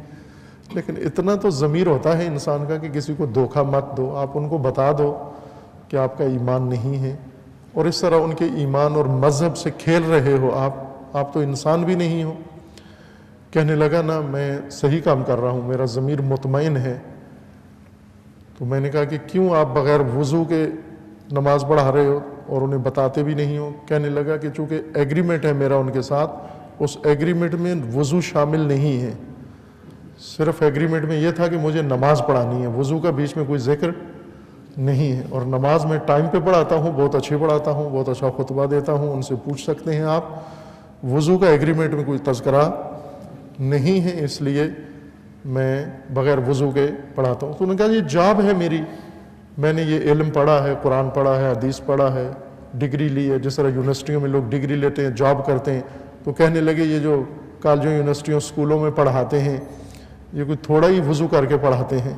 A: لیکن اتنا تو ضمیر ہوتا ہے انسان کا کہ کسی کو دھوکہ مت دو، آپ ان کو بتا دو کہ آپ کا ایمان نہیں ہے، اور اس طرح ان کے ایمان اور مذہب سے کھیل رہے ہو آپ تو انسان بھی نہیں ہو. کہنے لگا نا میں صحیح کام کر رہا ہوں، میرا ضمیر مطمئن ہے. تو میں نے کہا کہ کیوں آپ بغیر وضو کے نماز پڑھا رہے ہو اور انہیں بتاتے بھی نہیں ہو؟ کہنے لگا کہ چونکہ ایگریمنٹ ہے میرا ان کے ساتھ، اس ایگریمنٹ میں وضو شامل نہیں ہے، صرف ایگریمنٹ میں یہ تھا کہ مجھے نماز پڑھانی ہے، وضو کا بیچ میں کوئی ذکر نہیں ہے. اور نماز میں ٹائم پہ پڑھاتا ہوں، بہت اچھی پڑھاتا ہوں، بہت اچھا خطبہ دیتا ہوں، ان سے پوچھ سکتے ہیں آپ. وضو کا ایگریمنٹ میں کوئی تذکرہ نہیں ہے، اس لیے میں بغیر وضو کے پڑھاتا ہوں. تو انہوں نے کہا یہ جاب ہے میری، میں نے یہ علم پڑھا ہے، قرآن پڑھا ہے، حدیث پڑھا ہے، ڈگری لی ہے، جس طرح یونیورسٹیوں میں لوگ ڈگری لیتے ہیں، جاب کرتے ہیں. تو کہنے لگے یہ جو کالجوں یونیورسٹیوں اسکولوں میں پڑھاتے ہیں یہ کوئی تھوڑا ہی وضو کر کے پڑھاتے ہیں،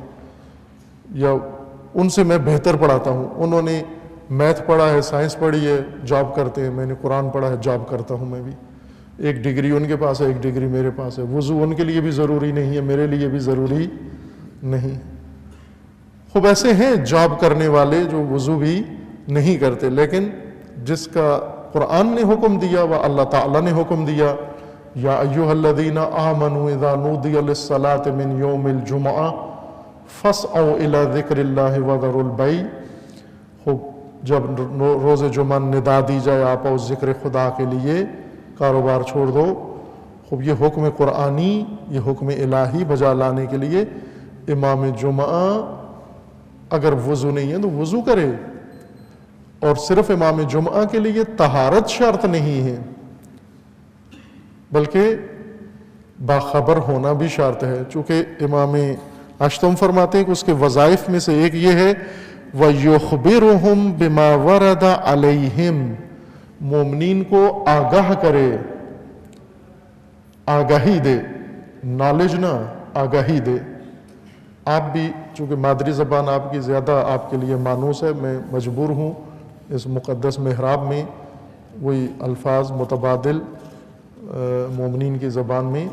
A: یا ان سے میں بہتر پڑھاتا ہوں. انہوں نے میتھ پڑھا ہے، سائنس پڑھی ہے، جاب کرتے ہیں، میں نے قرآن پڑھا ہے، جاب کرتا ہوں میں بھی. ایک ڈگری ان کے پاس ہے، ایک ڈگری میرے پاس ہے. وضو ان کے لیے بھی ضروری نہیں ہے، میرے لیے بھی ضروری نہیں. خوب ایسے ہیں جاب کرنے والے جو وضو بھی نہیں کرتے، لیکن جس کا قرآن نے حکم دیا و اللہ تعالیٰ نے حکم دیا، یا ایھا الذین آمنوا اذا نودی للصلاۃ من یوم الجمعہ فاسعوا الی ذکر اللہ وذروا البیع. خوب جب روز جمعہ ندا دی جائے آپ اور ذکر خدا کے لیے، کاروبار چھوڑ دو. خوب یہ حکم قرآنی، یہ حکم الہی بجا لانے کے لیے امام جمعہ اگر وضو نہیں ہے تو وضو کرے. اور صرف امام جمعہ کے لیے طہارت شرط نہیں ہے، بلکہ باخبر ہونا بھی شرط ہے. چونکہ امام اشتم فرماتے ہیں کہ اس کے وظائف میں سے ایک یہ ہے وَيُخْبِرُهُمْ بِمَا وَرَدَ عَلَيْهِمْ، مومنین کو آگاہ کرے، آگاہی دے، نالج نہ آگاہی دے. آپ بھی چونکہ مادری زبان آپ کی زیادہ آپ کے لیے مانوس ہے، میں مجبور ہوں اس مقدس محراب میں وہی الفاظ متبادل مومنین کی زبان میں.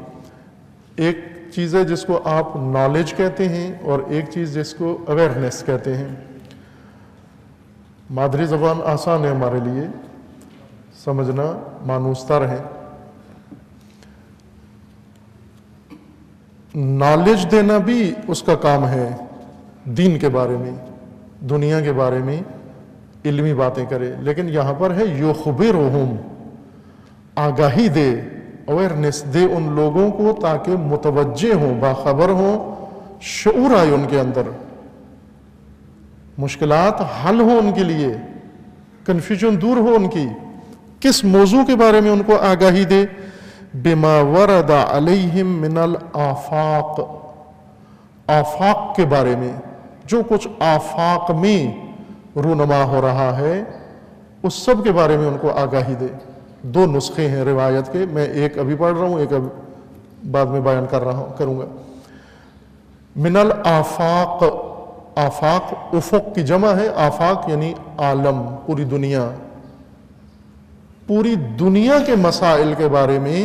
A: ایک چیز ہے جس کو آپ نالج کہتے ہیں اور ایک چیز جس کو اویئرنیس کہتے ہیں. مادری زبان آسان ہے ہمارے لیے، سمجھنا مانوس تر ہے. نالج دینا بھی اس کا کام ہے، دین کے بارے میں، دنیا کے بارے میں علمی باتیں کرے. لیکن یہاں پر ہے یخبرہم، آگاہی دے، اویئرنیس دے ان لوگوں کو تاکہ متوجہ ہوں، باخبر ہوں، شعور آئے ان کے اندر، مشکلات حل ہو ان کے لیے، کنفیوژن دور ہو ان کی. کس موضوع کے بارے میں ان کو آگاہی دے؟ بما ورد علیہم من الآفاق، آفاق کے بارے میں، جو کچھ آفاق میں رونما ہو رہا ہے اس سب کے بارے میں ان کو آگاہی دے. دو نسخے ہیں روایت کے، میں ایک ابھی پڑھ رہا ہوں، ایک ابھی بعد میں بیان کروں گا. من الآفاق، آفاق افق کی جمع ہے، آفاق یعنی عالم، پوری دنیا، پوری دنیا کے مسائل کے بارے میں،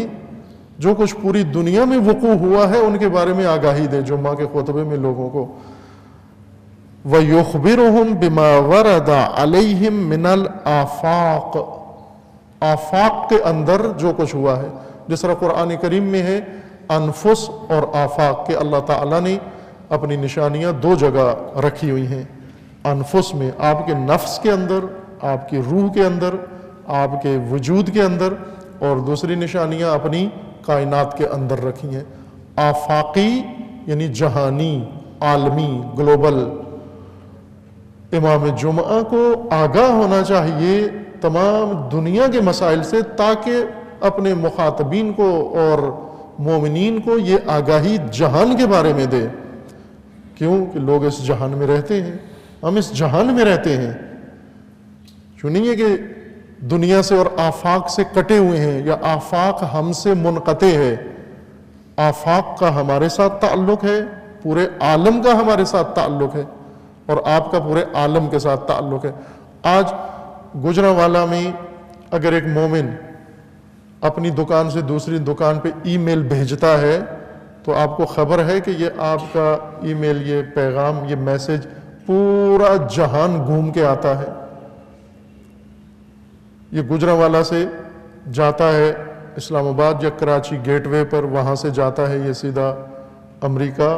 A: جو کچھ پوری دنیا میں وقوع ہوا ہے ان کے بارے میں آگاہی دے جمعہ کے خطبے میں لوگوں کو. وَيُخْبِرُهُمْ بِمَا وَرَدَ عَلَيْهِمْ مِنَ الْآفَاقِ، آفاق کے اندر جو کچھ ہوا ہے. جس طرح قرآن کریم میں ہے انفس اور آفاق کے، اللہ تعالیٰ نے اپنی نشانیاں دو جگہ رکھی ہوئی ہیں. انفس میں آپ کے نفس کے اندر، آپ کی روح کے اندر، آپ کے وجود کے اندر، اور دوسری نشانیاں اپنی کائنات کے اندر رکھی ہیں. آفاقی یعنی جہانی، عالمی، گلوبل. امام جمعہ کو آگاہ ہونا چاہیے تمام دنیا کے مسائل سے، تاکہ اپنے مخاطبین کو اور مومنین کو یہ آگاہی جہان کے بارے میں دے. کیوں کہ لوگ اس جہان میں رہتے ہیں، ہم اس جہان میں رہتے ہیں. جو نہیں ہے کہ دنیا سے اور آفاق سے کٹے ہوئے ہیں یا آفاق ہم سے منقطع ہے. آفاق کا ہمارے ساتھ تعلق ہے، پورے عالم کا ہمارے ساتھ تعلق ہے، اور آپ کا پورے عالم کے ساتھ تعلق ہے. آج گجرانوالہ میں اگر ایک مومن اپنی دکان سے دوسری دکان پہ ای میل بھیجتا ہے تو آپ کو خبر ہے کہ یہ آپ کا ای میل، یہ پیغام، یہ میسج پورا جہان گھوم کے آتا ہے. یہ گجرانوالہ سے جاتا ہے اسلام آباد یا کراچی گیٹ وے پر، وہاں سے جاتا ہے یہ سیدھا امریکہ،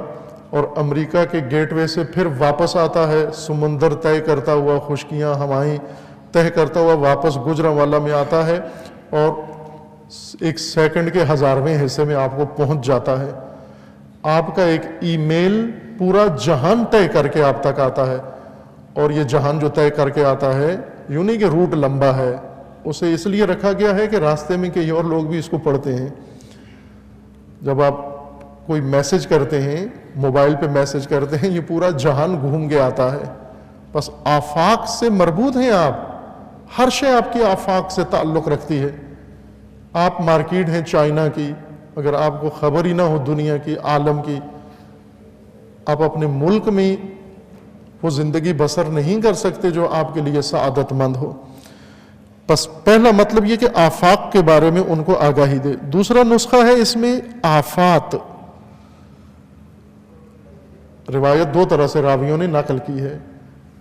A: اور امریکہ کے گیٹ وے سے پھر واپس آتا ہے سمندر طے کرتا ہوا، خشکیاں ہوائیں طے کرتا ہوا واپس گجرانوالہ میں آتا ہے، اور ایک سیکنڈ کے 1000ویں حصے میں آپ کو پہنچ جاتا ہے. آپ کا ایک ای میل پورا جہان طے کر کے آپ تک آتا ہے. اور یہ جہان جو طے کر کے آتا ہے، یوں نہیں کہ روٹ لمبا ہے، اسے اس لیے رکھا گیا ہے کہ راستے میں کئی اور لوگ بھی اس کو پڑھتے ہیں. جب آپ کوئی میسج کرتے ہیں، موبائل پہ میسج کرتے ہیں، یہ پورا جہان گھوم کے آتا ہے. بس آفاق سے مربوط ہیں آپ، ہر شے آپ کی آفاق سے تعلق رکھتی ہے. آپ مارکیٹ ہیں چائنا کی، اگر آپ کو خبر ہی نہ ہو دنیا کی، عالم کی، آپ اپنے ملک میں وہ زندگی بسر نہیں کر سکتے جو آپ کے لیے سعادت مند ہو. بس پہلا مطلب یہ کہ آفاق کے بارے میں ان کو آگاہی دے. دوسرا نسخہ ہے اس میں آفات. روایت دو طرح سے راویوں نے نقل کی ہے.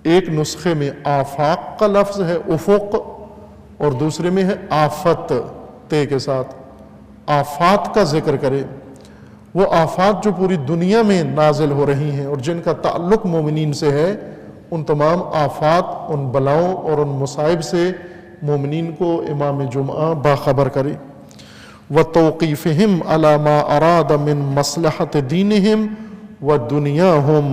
A: ایک نسخے میں آفاق کا لفظ ہے، افق، اور دوسرے میں ہے آفت، تے کے ساتھ. آفات کا ذکر کرے، وہ آفات جو پوری دنیا میں نازل ہو رہی ہیں اور جن کا تعلق مومنین سے ہے، ان تمام آفات، ان بلاؤں اور ان مصائب سے مومنین کو امام جمعہ باخبر کرے. وَتَوْقِيفِهِمْ عَلَى مَا أَرَادَ مِنْ مَصْلَحَةِ دِينِهِمْ وَدُنْيَاهُمْ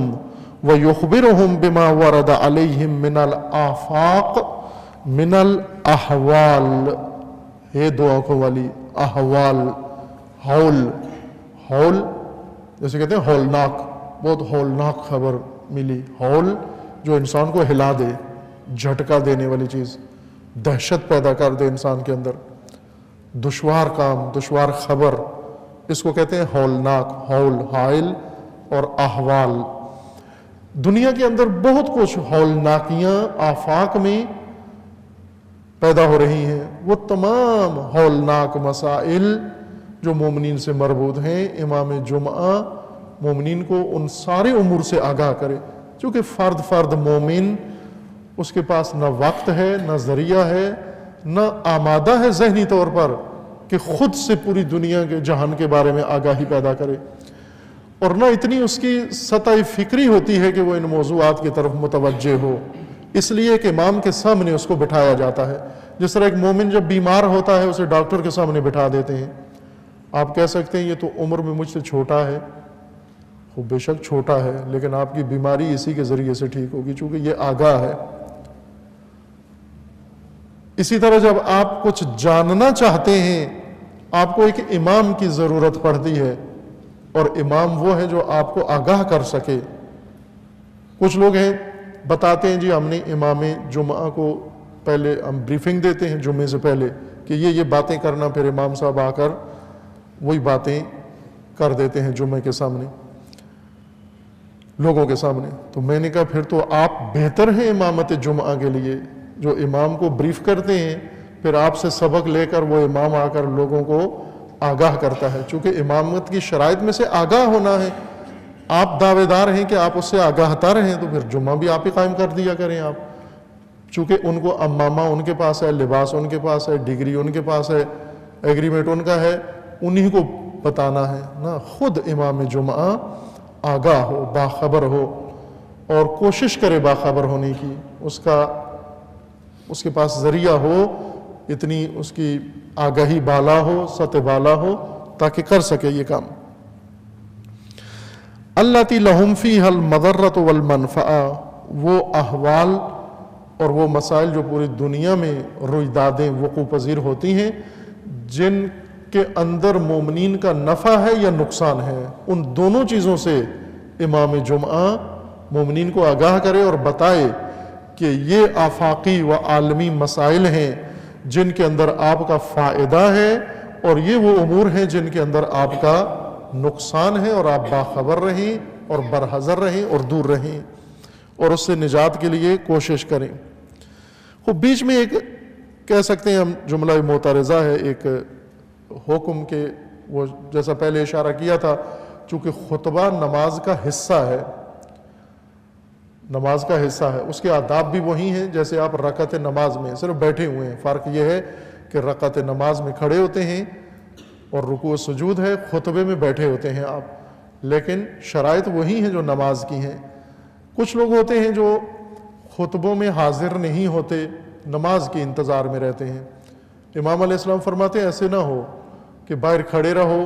A: وَيُخْبِرُهُمْ بِمَا وَرَدَ عَلَيْهِمْ مِنَ الْآفَاقِ مِنَ الْأَحْوَالِ. یہ دو آنکھوں والی احوال، ہول جیسے کہتے ہیں ہولناک، بہت ہولناک خبر ملی. ہول جو انسان کو ہلا دے، جھٹکا دینے والی چیز، دہشت پیدا کر دے انسان کے اندر، دشوار کام، دشوار خبر، اس کو کہتے ہیں ہولناک. ہول، حائل اور احوال. دنیا کے اندر بہت کچھ ہولناکیاں آفاق میں پیدا ہو رہی ہیں. وہ تمام ہولناک مسائل جو مومنین سے مربوط ہیں، امام جمعہ مومنین کو ان سارے امور سے آگاہ کرے. چونکہ فرد مومن، اس کے پاس نہ وقت ہے، نہ ذریعہ ہے، نہ آمادہ ہے ذہنی طور پر کہ خود سے پوری دنیا کے جہان کے بارے میں آگاہی پیدا کرے، اور نہ اتنی اس کی سطح فکری ہوتی ہے کہ وہ ان موضوعات کی طرف متوجہ ہو. اس لیے کہ امام کے سامنے اس کو بٹھایا جاتا ہے. جس طرح ایک مومن جب بیمار ہوتا ہے اسے ڈاکٹر کے سامنے بٹھا دیتے ہیں. آپ کہہ سکتے ہیں یہ تو عمر میں مجھ سے چھوٹا ہے، وہ بے شک چھوٹا ہے، لیکن آپ کی بیماری اسی کے ذریعے سے ٹھیک ہوگی چونکہ یہ آگاہ ہے. اسی طرح جب آپ کچھ جاننا چاہتے ہیں، آپ کو ایک امام کی ضرورت پڑتی ہے، اور امام وہ ہے جو آپ کو آگاہ کر سکے. کچھ لوگ ہیں بتاتے ہیں جی ہم نے امام جمعہ کو پہلے ہم بریفنگ دیتے ہیں جمعے سے پہلے کہ یہ باتیں کرنا، پھر امام صاحب آ کر وہی باتیں کر دیتے ہیں جمعے کے سامنے، لوگوں کے سامنے. تو میں نے کہا پھر تو آپ بہتر ہیں امامت جمعہ کے لیے، جو امام کو بریف کرتے ہیں، پھر آپ سے سبق لے کر وہ امام آ کر لوگوں کو آگاہ کرتا ہے. چونکہ امامت کی شرائط میں سے آگاہ ہونا ہے. آپ دعوے دار ہیں کہ آپ اس سے آگاہ تر ہیں، تو پھر جمعہ بھی آپ ہی قائم کر دیا کریں آپ. چونکہ ان کو امامہ ان کے پاس ہے، لباس ان کے پاس ہے، ڈگری ان کے پاس ہے، ایگریمنٹ ان کا ہے، انہی کو بتانا ہے نا. خود امام جمعہ آگاہ ہو، باخبر ہو، اور کوشش کرے باخبر ہونے کی. اس کے پاس ذریعہ ہو، اتنی اس کی آگاہی بالا ہو، سطح بالا ہو، تاکہ کر سکے یہ کام. التی لہم فیہا المضرۃ والمنفعہ وہ احوال اور وہ مسائل جو پوری دنیا میں رویدادیں وقوع پذیر ہوتی ہیں جن کے اندر مومنین کا نفع ہے یا نقصان ہے، ان دونوں چیزوں سے امام جمعہ مومنین کو آگاہ کرے اور بتائے کہ یہ آفاقی و عالمی مسائل ہیں جن کے اندر آپ کا فائدہ ہے، اور یہ وہ امور ہیں جن کے اندر آپ کا نقصان ہے، اور آپ باخبر رہیں اور برحذر رہیں اور دور رہیں اور اس سے نجات کے لیے کوشش کریں۔ خوب بیچ میں ایک کہہ سکتے ہیں ہم جملہ معترضہ ہے، ایک حکم کے، وہ جیسا پہلے اشارہ کیا تھا، چونکہ خطبہ نماز کا حصہ ہے، نماز کا حصہ ہے، اس کے آداب بھی وہی ہیں جیسے آپ رکعت نماز میں صرف بیٹھے ہوئے ہیں۔ فرق یہ ہے کہ رکعت نماز میں کھڑے ہوتے ہیں اور رکوع و سجود ہے، خطبے میں بیٹھے ہوتے ہیں آپ، لیکن شرائط وہی ہیں جو نماز کی ہیں۔ کچھ لوگ ہوتے ہیں جو خطبوں میں حاضر نہیں ہوتے، نماز کے انتظار میں رہتے ہیں۔ امام علیہ السلام فرماتے ہیں ایسے نہ ہو کہ باہر کھڑے رہو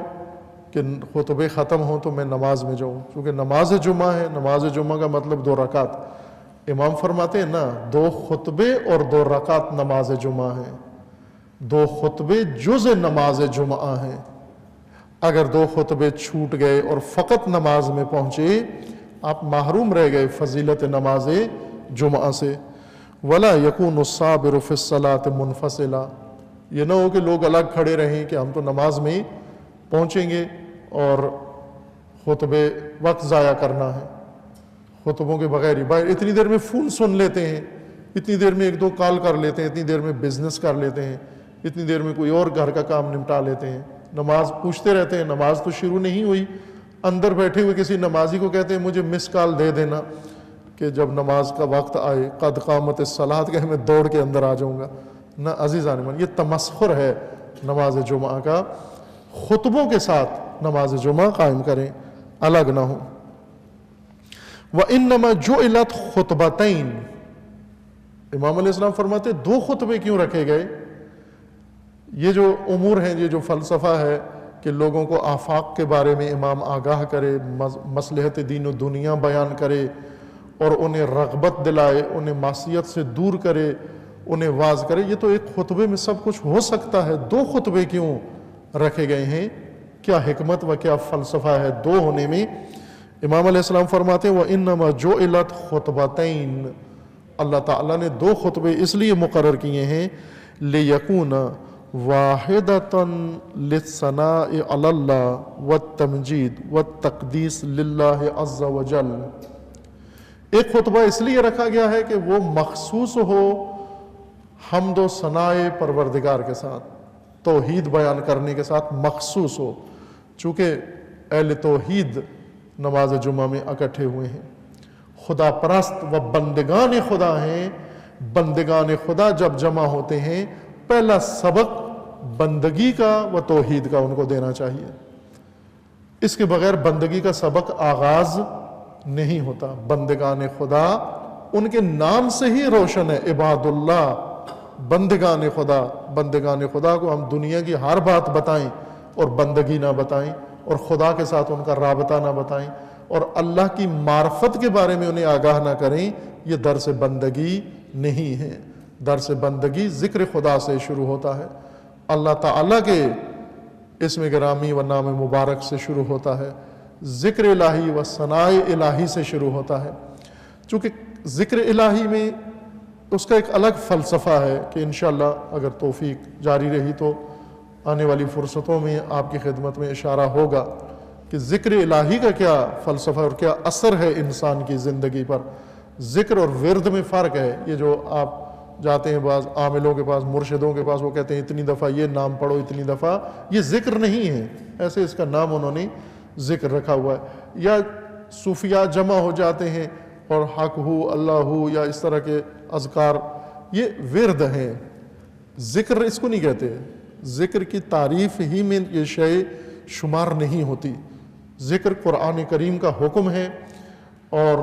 A: کہ خطبے ختم ہوں تو میں نماز میں جاؤں، کیونکہ نماز جمعہ ہے، نماز جمعہ کا مطلب 2 رکعت۔ امام فرماتے ہیں نا، 2 خطبے اور 2 رکعت نماز جمعہ ہیں، 2 خطبے جز نماز جمعہ ہیں۔ اگر 2 خطبے چھوٹ گئے اور فقط نماز میں پہنچے، آپ محروم رہ گئے فضیلت نماز جمعہ سے۔ ولا یکون الصابر فی الصلاۃ منفصلا، یہ نہ ہو کہ لوگ الگ کھڑے رہیں کہ ہم تو نماز میں پہنچیں گے اور خطبے وقت ضائع کرنا ہے، خطبوں کے بغیر ہی باہر اتنی دیر میں فون سن لیتے ہیں، اتنی دیر میں 1-2 کال کر لیتے ہیں، اتنی دیر میں بزنس کر لیتے ہیں، اتنی دیر میں کوئی اور گھر کا کام نمٹا لیتے ہیں، نماز پوچھتے رہتے ہیں، نماز تو شروع نہیں ہوئی، اندر بیٹھے ہوئے کسی نمازی کو کہتے ہیں مجھے مس کال دے دینا کہ جب نماز کا وقت آئے، قد قامت الصلاۃ کہ میں دوڑ کے اندر آ جاؤں گا۔ نہ عزیزان من، یہ تمسخر ہے نماز جمعہ کا۔ خطبوں کے ساتھ نماز جمعہ قائم کریں، الگ نہ ہوں۔ وَإِنَّمَا جُعِلَتْ خُطْبَتَيْن، امام علیہ السلام فرماتے 2 خطبے کیوں رکھے گئے؟ یہ جو امور ہیں، یہ جو فلسفہ ہے کہ لوگوں کو آفاق کے بارے میں امام آگاہ کرے، مصلحت دین و دنیا بیان کرے اور انہیں رغبت دلائے، انہیں معصیت سے دور کرے، انہیں واعظ کرے، یہ تو ایک خطبے میں سب کچھ ہو سکتا ہے، 2 خطبے کیوں رکھے گئے ہیں؟ کیا حکمت و کیا فلسفہ ہے 2 ہونے میں؟ امام علیہ السلام فرماتے ہیں وَإِنَّمَا جُعِلَتْ خُطْبَتَيْن، اللہ تعالیٰ نے 2 خطبے اس لیے مقرر کیے ہیں لِيَكُونَ وَاحِدَةً لِلثَّنَاءِ عَلَى اللَّهِ وَالتَّمْجِيدِ وَالتَّقْدِيسِ لِلَّهِ عَزَّ وَجَلَّ۔ ایک خطبہ اس لیے رکھا گیا ہے کہ وہ مخصوص ہو حمد و ثناء پروردگار کے ساتھ، توحید بیان کرنے کے ساتھ مخصوص ہو، چونکہ اہل توحید نماز جمعہ میں اکٹھے ہوئے ہیں، خدا پرست و بندگان خدا ہیں۔ بندگان خدا جب جمع ہوتے ہیں، پہلا سبق بندگی کا و توحید کا ان کو دینا چاہیے، اس کے بغیر بندگی کا سبق آغاز نہیں ہوتا۔ بندگان خدا ان کے نام سے ہی روشن ہے، عباد اللہ، بندگان خدا۔ بندگان خدا کو ہم دنیا کی ہر بات بتائیں اور بندگی نہ بتائیں، اور خدا کے ساتھ ان کا رابطہ نہ بتائیں، اور اللہ کی معرفت کے بارے میں انہیں آگاہ نہ کریں، یہ درس بندگی نہیں ہے۔ درس بندگی ذکر خدا سے شروع ہوتا ہے، اللہ تعالیٰ کے اسم گرامی و نام مبارک سے شروع ہوتا ہے، ذکر الہی و ثناء الہی سے شروع ہوتا ہے۔ چونکہ ذکر الہی میں اس کا ایک الگ فلسفہ ہے کہ انشاءاللہ اگر توفیق جاری رہی تو آنے والی فرصتوں میں آپ کی خدمت میں اشارہ ہوگا کہ ذکر الہی کا کیا فلسفہ اور کیا اثر ہے انسان کی زندگی پر۔ ذکر اور ورد میں فرق ہے۔ یہ جو آپ جاتے ہیں بعض عاملوں کے پاس، مرشدوں کے پاس، وہ کہتے ہیں اتنی دفعہ یہ نام پڑھو، اتنی دفعہ، یہ ذکر نہیں ہے، ایسے اس کا نام انہوں نے ذکر رکھا ہوا ہے۔ یا صوفیاء جمع ہو جاتے ہیں اور حق ہو، اللہ ہو، یا اس طرح کے اذکار، یہ ورد ہیں، ذکر اس کو نہیں کہتے۔ ذکر کی تعریف ہی میں یہ شے شمار نہیں ہوتی۔ ذکر قرآن کریم کا حکم ہے اور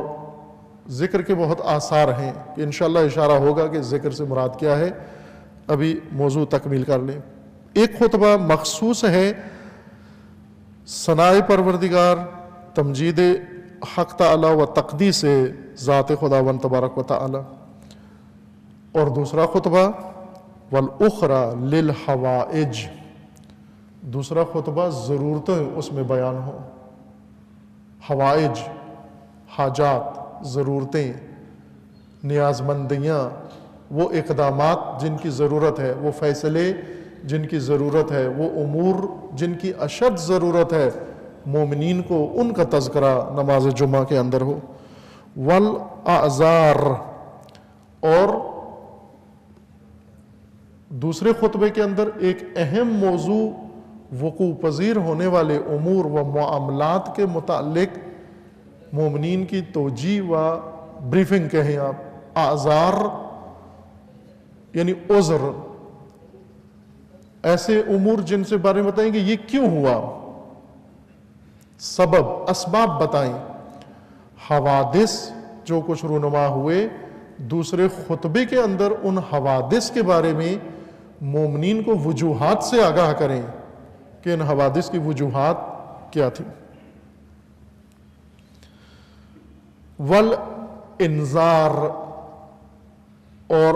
A: ذکر کے بہت آثار ہیں کہ انشاءاللہ اشارہ ہوگا کہ ذکر سے مراد کیا ہے۔ ابھی موضوع تکمیل کر لیں۔ ایک خطبہ مخصوص ہے ثناء پروردگار، تمجید حق تعالی و تقدیس ذات خداوند تبارک و تعالی. اور دوسرا خطبہ والاخرى للحوائج، دوسرا خطبہ ضرورتیں اس میں بیان ہوں. حوائج، حاجات، ضرورتیں، نیاز مندیاں، وہ اقدامات جن کی ضرورت ہے، وہ فیصلے جن کی ضرورت ہے، وہ امور جن کی اشد ضرورت ہے، مومنین کو ان کا تذکرہ نماز جمعہ کے اندر ہو. والاعذار، اور دوسرے خطبے کے اندر ایک اہم موضوع وقوع پذیر ہونے والے امور و معاملات کے متعلق مومنین کی توجیہ و بریفنگ کہیں آپ. اعذار یعنی عذر، ایسے امور جن سے بارے میں بتائیں کہ یہ کیوں ہوا، سبب، اسباب بتائیں. حوادث جو کچھ رونما ہوئے، دوسرے خطبے کے اندر ان حوادث کے بارے میں مومنین کو وجوہات سے آگاہ کریں کہ ان حوادث کی وجوہات کیا تھی. والانذار، اور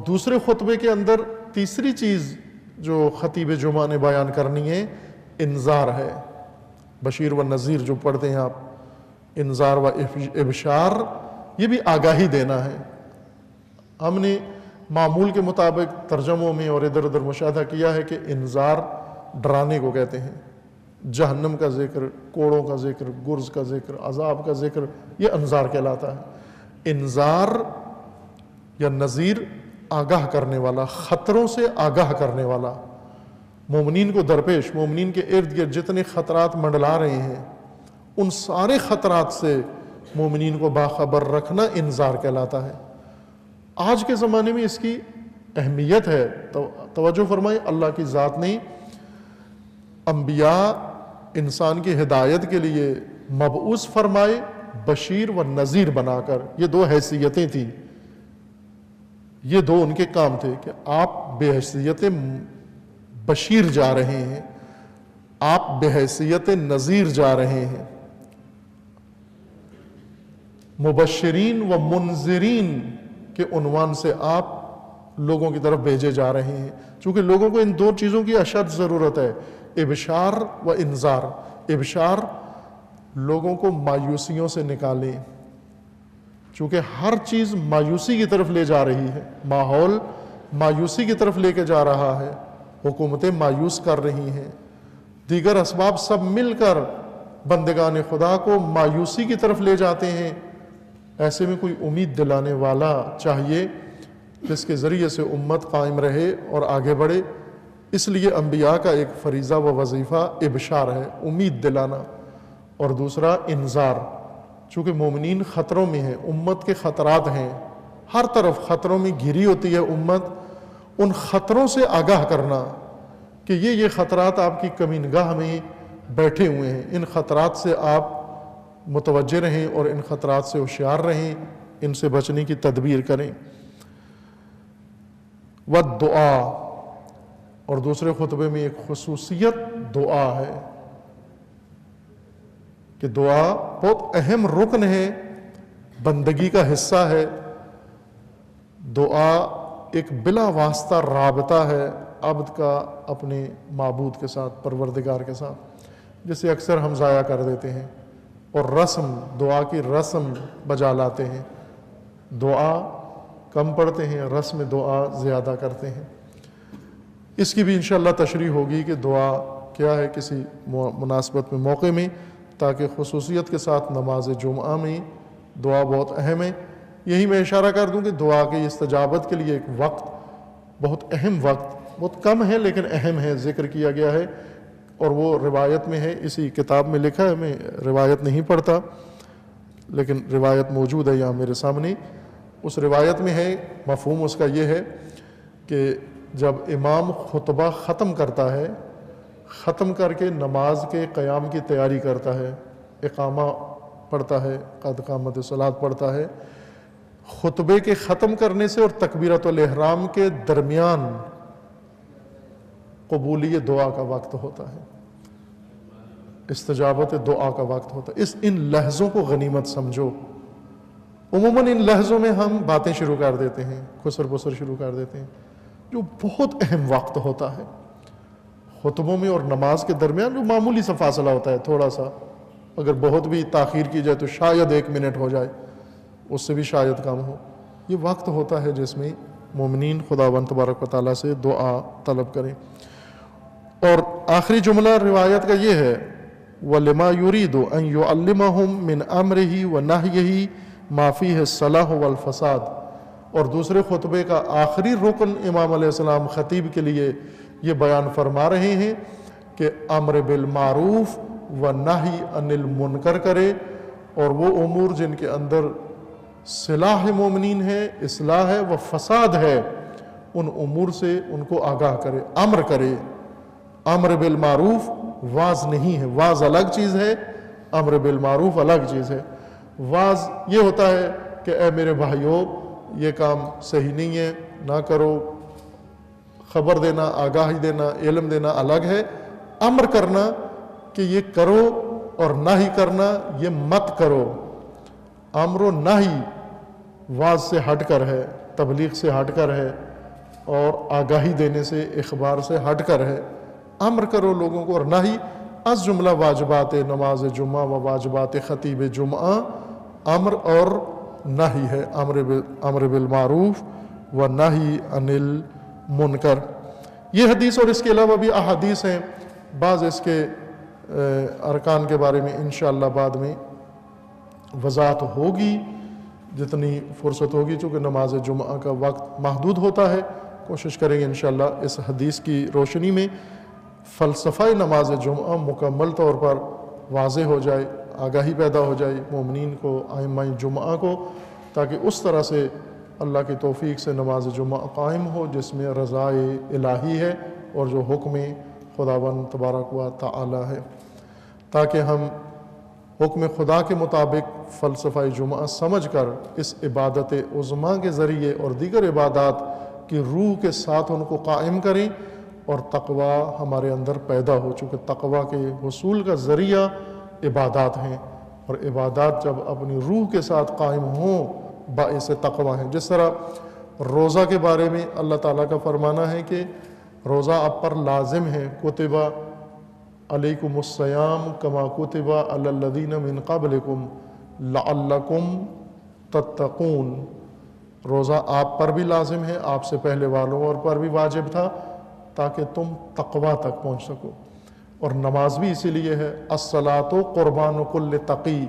A: دوسرے خطبے کے اندر تیسری چیز جو خطیب جمعہ نے بیان کرنی ہے، انذار ہے. بشیر و نذیر جو پڑھتے ہیں آپ، انذار و ابشار، یہ بھی آگاہی دینا ہے. ہم نے معمول کے مطابق ترجموں میں اور ادھر ادھر مشاہدہ کیا ہے کہ انذار ڈرانے کو کہتے ہیں. جہنم کا ذکر، کوڑوں کا ذکر، گرز کا ذکر، عذاب کا ذکر، یہ انذار کہلاتا ہے. انذار یا نذیر آگاہ کرنے والا، خطروں سے آگاہ کرنے والا. مومنین کو درپیش، مومنین کے ارد گرد جتنے خطرات منڈلا رہے ہیں، ان سارے خطرات سے مومنین کو باخبر رکھنا انذار کہلاتا ہے. آج کے زمانے میں اس کی اہمیت ہے. توجہ فرمائیں، اللہ کی ذات نے انبیاء انسان کی ہدایت کے لیے مبعوث فرمائے بشیر و نذیر بنا کر. یہ دو حیثیتیں تھیں، یہ دو ان کے کام تھے کہ آپ بحیثیت بشیر جا رہے ہیں، آپ بحیثیت نذیر جا رہے ہیں. مبشرین و منذرین کے عنوان سے آپ لوگوں کی طرف بھیجے جا رہے ہیں، چونکہ لوگوں کو ان دو چیزوں کی اشد ضرورت ہے، ابشار و انذار. ابشار، لوگوں کو مایوسیوں سے نکالیں، چونکہ ہر چیز مایوسی کی طرف لے جا رہی ہے، ماحول مایوسی کی طرف لے کے جا رہا ہے، حکومتیں مایوس کر رہی ہیں، دیگر اسباب سب مل کر بندگان خدا کو مایوسی کی طرف لے جاتے ہیں. ایسے میں کوئی امید دلانے والا چاہیے جس کے ذریعے سے امت قائم رہے اور آگے بڑھے. اس لیے انبیاء کا ایک فریضہ و وظیفہ ابشار ہے، امید دلانا، اور دوسرا انذار. چونکہ مومنین خطروں میں ہیں، امت کے خطرات ہیں، ہر طرف خطروں میں گھری ہوتی ہے امت. ان خطروں سے آگاہ کرنا کہ یہ خطرات آپ کی کمینگاہ میں بیٹھے ہوئے ہیں، ان خطرات سے آپ متوجہ رہیں اور ان خطرات سے ہوشیار رہیں، ان سے بچنے کی تدبیر کریں. والدعا، اور دوسرے خطبے میں ایک خصوصیت دعا ہے کہ دعا بہت اہم رکن ہے، بندگی کا حصہ ہے. دعا ایک بلا واسطہ رابطہ ہے عبد کا اپنے معبود کے ساتھ، پروردگار کے ساتھ، جسے اکثر ہم ضائع کر دیتے ہیں اور رسم، دعا کی رسم بجا لاتے ہیں. دعا کم پڑھتے ہیں، رسم دعا زیادہ کرتے ہیں. اس کی بھی انشاءاللہ تشریح ہوگی کہ دعا کیا ہے کسی مناسبت میں، موقع میں، تاکہ خصوصیت کے ساتھ نماز جمعہ میں دعا بہت اہم ہے. یہی میں اشارہ کر دوں کہ دعا کی استجابت کے لیے ایک وقت، بہت اہم وقت، بہت کم ہے لیکن اہم ہے، ذکر کیا گیا ہے، اور وہ روایت میں ہے، اسی کتاب میں لکھا ہے. میں روایت نہیں پڑھتا لیکن روایت موجود ہے یہاں میرے سامنے. اس روایت میں ہے، مفہوم اس کا یہ ہے کہ جب امام خطبہ ختم کرتا ہے، ختم کر کے نماز کے قیام کی تیاری کرتا ہے، اقامہ پڑھتا ہے، قد قامت الصلاۃ پڑھتا ہے، خطبے کے ختم کرنے سے اور تکبیرۃ الاحرام کے درمیان قبولی دعا کا وقت ہوتا ہے. استجابت دعا کا وقت ہوتا ہے. ان لحظوں کو غنیمت سمجھو. عموماً ان لحظوں میں ہم باتیں شروع کر دیتے ہیں, خسر پسر شروع کر دیتے ہیں, جو بہت اہم وقت ہوتا ہے. خطبوں میں اور نماز کے درمیان جو معمولی سا فاصلہ ہوتا ہے, تھوڑا سا, اگر بہت بھی تاخیر کی جائے تو شاید 1 منٹ ہو جائے, اس سے بھی شاید کم ہو. یہ وقت ہوتا ہے جس میں مومنین خداوند تبارک و تعالیٰ سے دعا طلب کریں. اور آخری جملہ روایت کا یہ ہے, وَلِمَا يُرِيدُ أَن يُعَلِّمَهُم مِّنْ أَمْرِهِ وَنَهْيِهِ مَا فِيهِ الصَّلَاحُ وَالْفَسَادُ. اور دوسرے خطبے کا آخری رکن امام علیہ السلام خطیب کے لیے یہ بیان فرما رہے ہیں کہ امر بالمعروف و نہی عن المنکر کرے, اور وہ امور جن کے اندر صلاح مومنین ہے, اصلاح ہے و فساد ہے, ان امور سے ان کو آگاہ کرے, امر کرے. امر بالمعروف واز نہیں ہے, واز الگ چیز ہے, امر بالمعروف الگ چیز ہے. واز یہ ہوتا ہے کہ اے میرے بھائیوں یہ کام صحیح نہیں ہے, نہ کرو. خبر دینا, آگاہی دینا, علم دینا الگ ہے. امر کرنا کہ یہ کرو اور نہ ہی کرنا یہ مت کرو. امر و نہی واز سے ہٹ کر ہے, تبلیغ سے ہٹ کر ہے, اور آگاہی دینے سے, اخبار سے ہٹ کر ہے. امر کرو لوگوں کو, اور نہی از جملہ واجبات نماز جمعہ و واجبات خطیب جمعہ امر اور نہی ہے. امر بالمعروف و نہی عن المنکر. یہ حدیث اور اس کے علاوہ بھی احادیث ہیں. بعض اس کے ارکان کے بارے میں انشاءاللہ بعد میں وضاحت ہوگی جتنی فرصت ہوگی, چونکہ نماز جمعہ کا وقت محدود ہوتا ہے. کوشش کریں گے انشاءاللہ اس حدیث کی روشنی میں فلسفہ نماز جمعہ مکمل طور پر واضح ہو جائے, آگاہی پیدا ہو جائے مومنین کو, ائمہ جمعہ کو, تاکہ اس طرح سے اللہ کی توفیق سے نماز جمعہ قائم ہو جس میں رضائے الہی ہے اور جو حکم خداوند تبارک و تعالی ہے, تاکہ ہم حکم خدا کے مطابق فلسفہ جمعہ سمجھ کر اس عبادت عظمیٰ کے ذریعے اور دیگر عبادات کی روح کے ساتھ ان کو قائم کریں, اور تقوی ہمارے اندر پیدا ہو. چونکہ تقوی کے حصول کا ذریعہ عبادات ہیں, اور عبادات جب اپنی روح کے ساتھ قائم ہوں باعث تقوی ہیں. جس طرح روزہ کے بارے میں اللہ تعالیٰ کا فرمانا ہے کہ روزہ آپ پر لازم ہے, کتب علیکم الصیام کما کتب علی الذین من قبلکم لعلکم تتقون. روزہ آپ پر بھی لازم ہے, آپ سے پہلے والوں اور پر بھی واجب تھا تاکہ تم تقوی تک پہنچ سکو. اور نماز بھی اسی لیے ہے, الصلاۃ قربان کل تقی.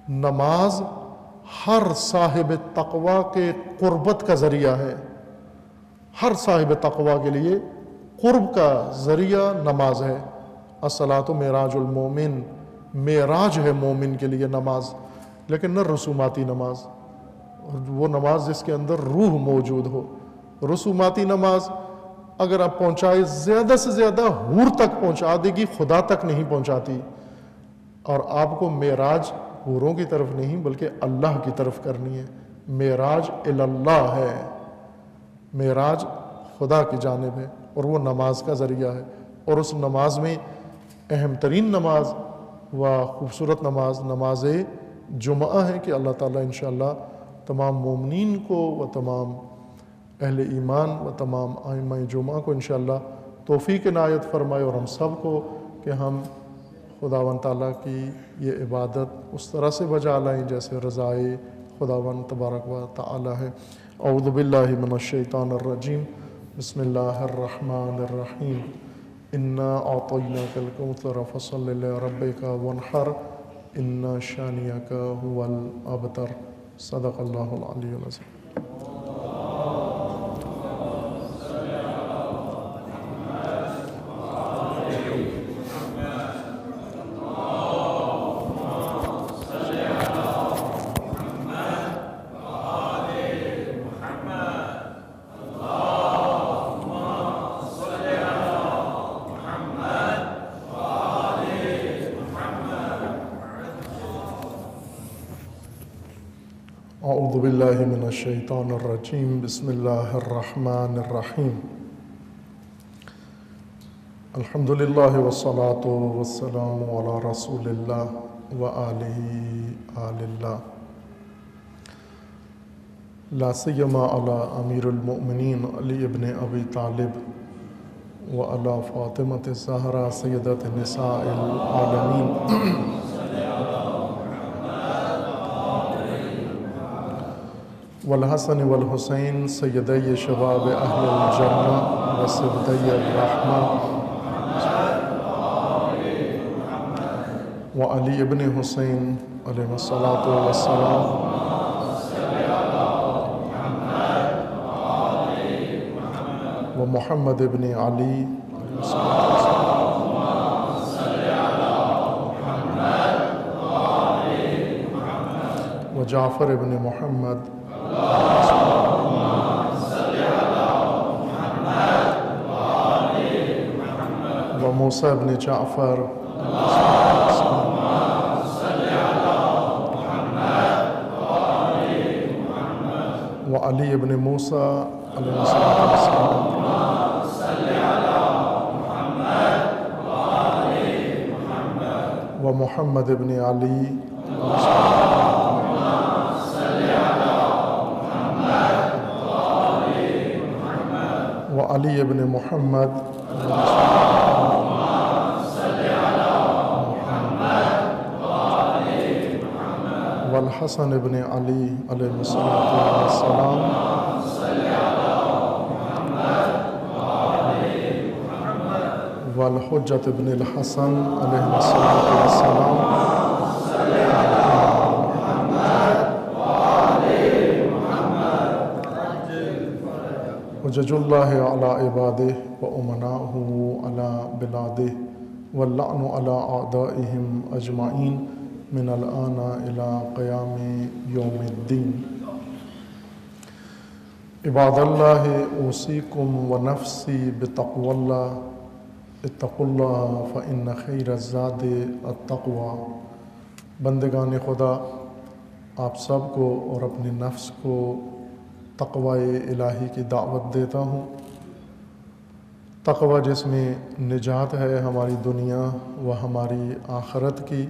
A: نماز ہر صاحب تقوی کے قربت کا ذریعہ ہے. ہر صاحب تقوی کے لیے قرب کا ذریعہ نماز ہے. الصلاۃ معراج المومن, معراج ہے مومن کے لیے نماز, لیکن نہ رسوماتی نماز, وہ نماز جس کے اندر روح موجود ہو. رسوماتی نماز اگر آپ پہنچائے زیادہ سے زیادہ حور تک پہنچا دے گی, خدا تک نہیں پہنچاتی. اور آپ کو معراج حوروں کی طرف نہیں بلکہ اللہ کی طرف کرنی ہے. معراج اللہ ہے, معراج خدا کی جانب ہے, اور وہ نماز کا ذریعہ ہے. اور اس نماز میں اہم ترین نماز و خوبصورت نماز نماز جمعہ ہے کہ اللہ تعالیٰ انشاءاللہ تمام مومنین کو و تمام اہل ایمان و تمام ائمہ جمعہ کو انشاءاللہ توفیق عنایت فرمائے, اور ہم سب کو کہ ہم خداوند تعالیٰ کی یہ عبادت اس طرح سے بجا لائیں جیسے رضائے خداوند تبارک و تعالی ہے. اعوذ باللہ من الشیطان الرجیم, بسم اللہ الرحمن الرحیم. انا اعطیناک الکوثر فصل لربک وانحر ان شانئک هو الابتر. صدق اللہ العلی العظیم. اعوذ باللہ من الشیطان الرجیم, بسم اللہ الرحمن الرحیم. الحمدللہ والصلاة والسلام علی رسول اللہ وآلہ آل اللہ لا سیما علی امیر المؤمنین علی ابن ابی طالب وعلی فاطمۃ الزہرا سیدۃ نساء العالمین والحسن والحسین سیدی شباب اہل الجنہ وسبطی الرحمہ وعلی ابن حسین علیہ الصلاۃ والسلام ومحمد ابن علی علیہ الصلاۃ والسلام وجعفر ابن محمد وموسیٰ ابن جعفر وعلی ابن موسیٰ علیہ السلام ومحمد ابن علی وعلی ابن محمد والحسن ابن علی علیہ السلام والحجت ابن الحسن علیہ السلام حجج اللہ علی عبادہ وامناہ علی بلادہ واللعن علی اعدائہم اجمعین من الآن الى قیام یوم الدین عباد اللہ اوصیکم ونفسی بتقوی اللہ اتقوا اللہ فإن خیر الزاد التقوی بندگان خدا، آپ سب کو اور اپنے نفس کو تقوی الہی کی دعوت دیتا ہوں۔ تقوی جس میں نجات ہے ہماری دنیا و ہماری آخرت کی،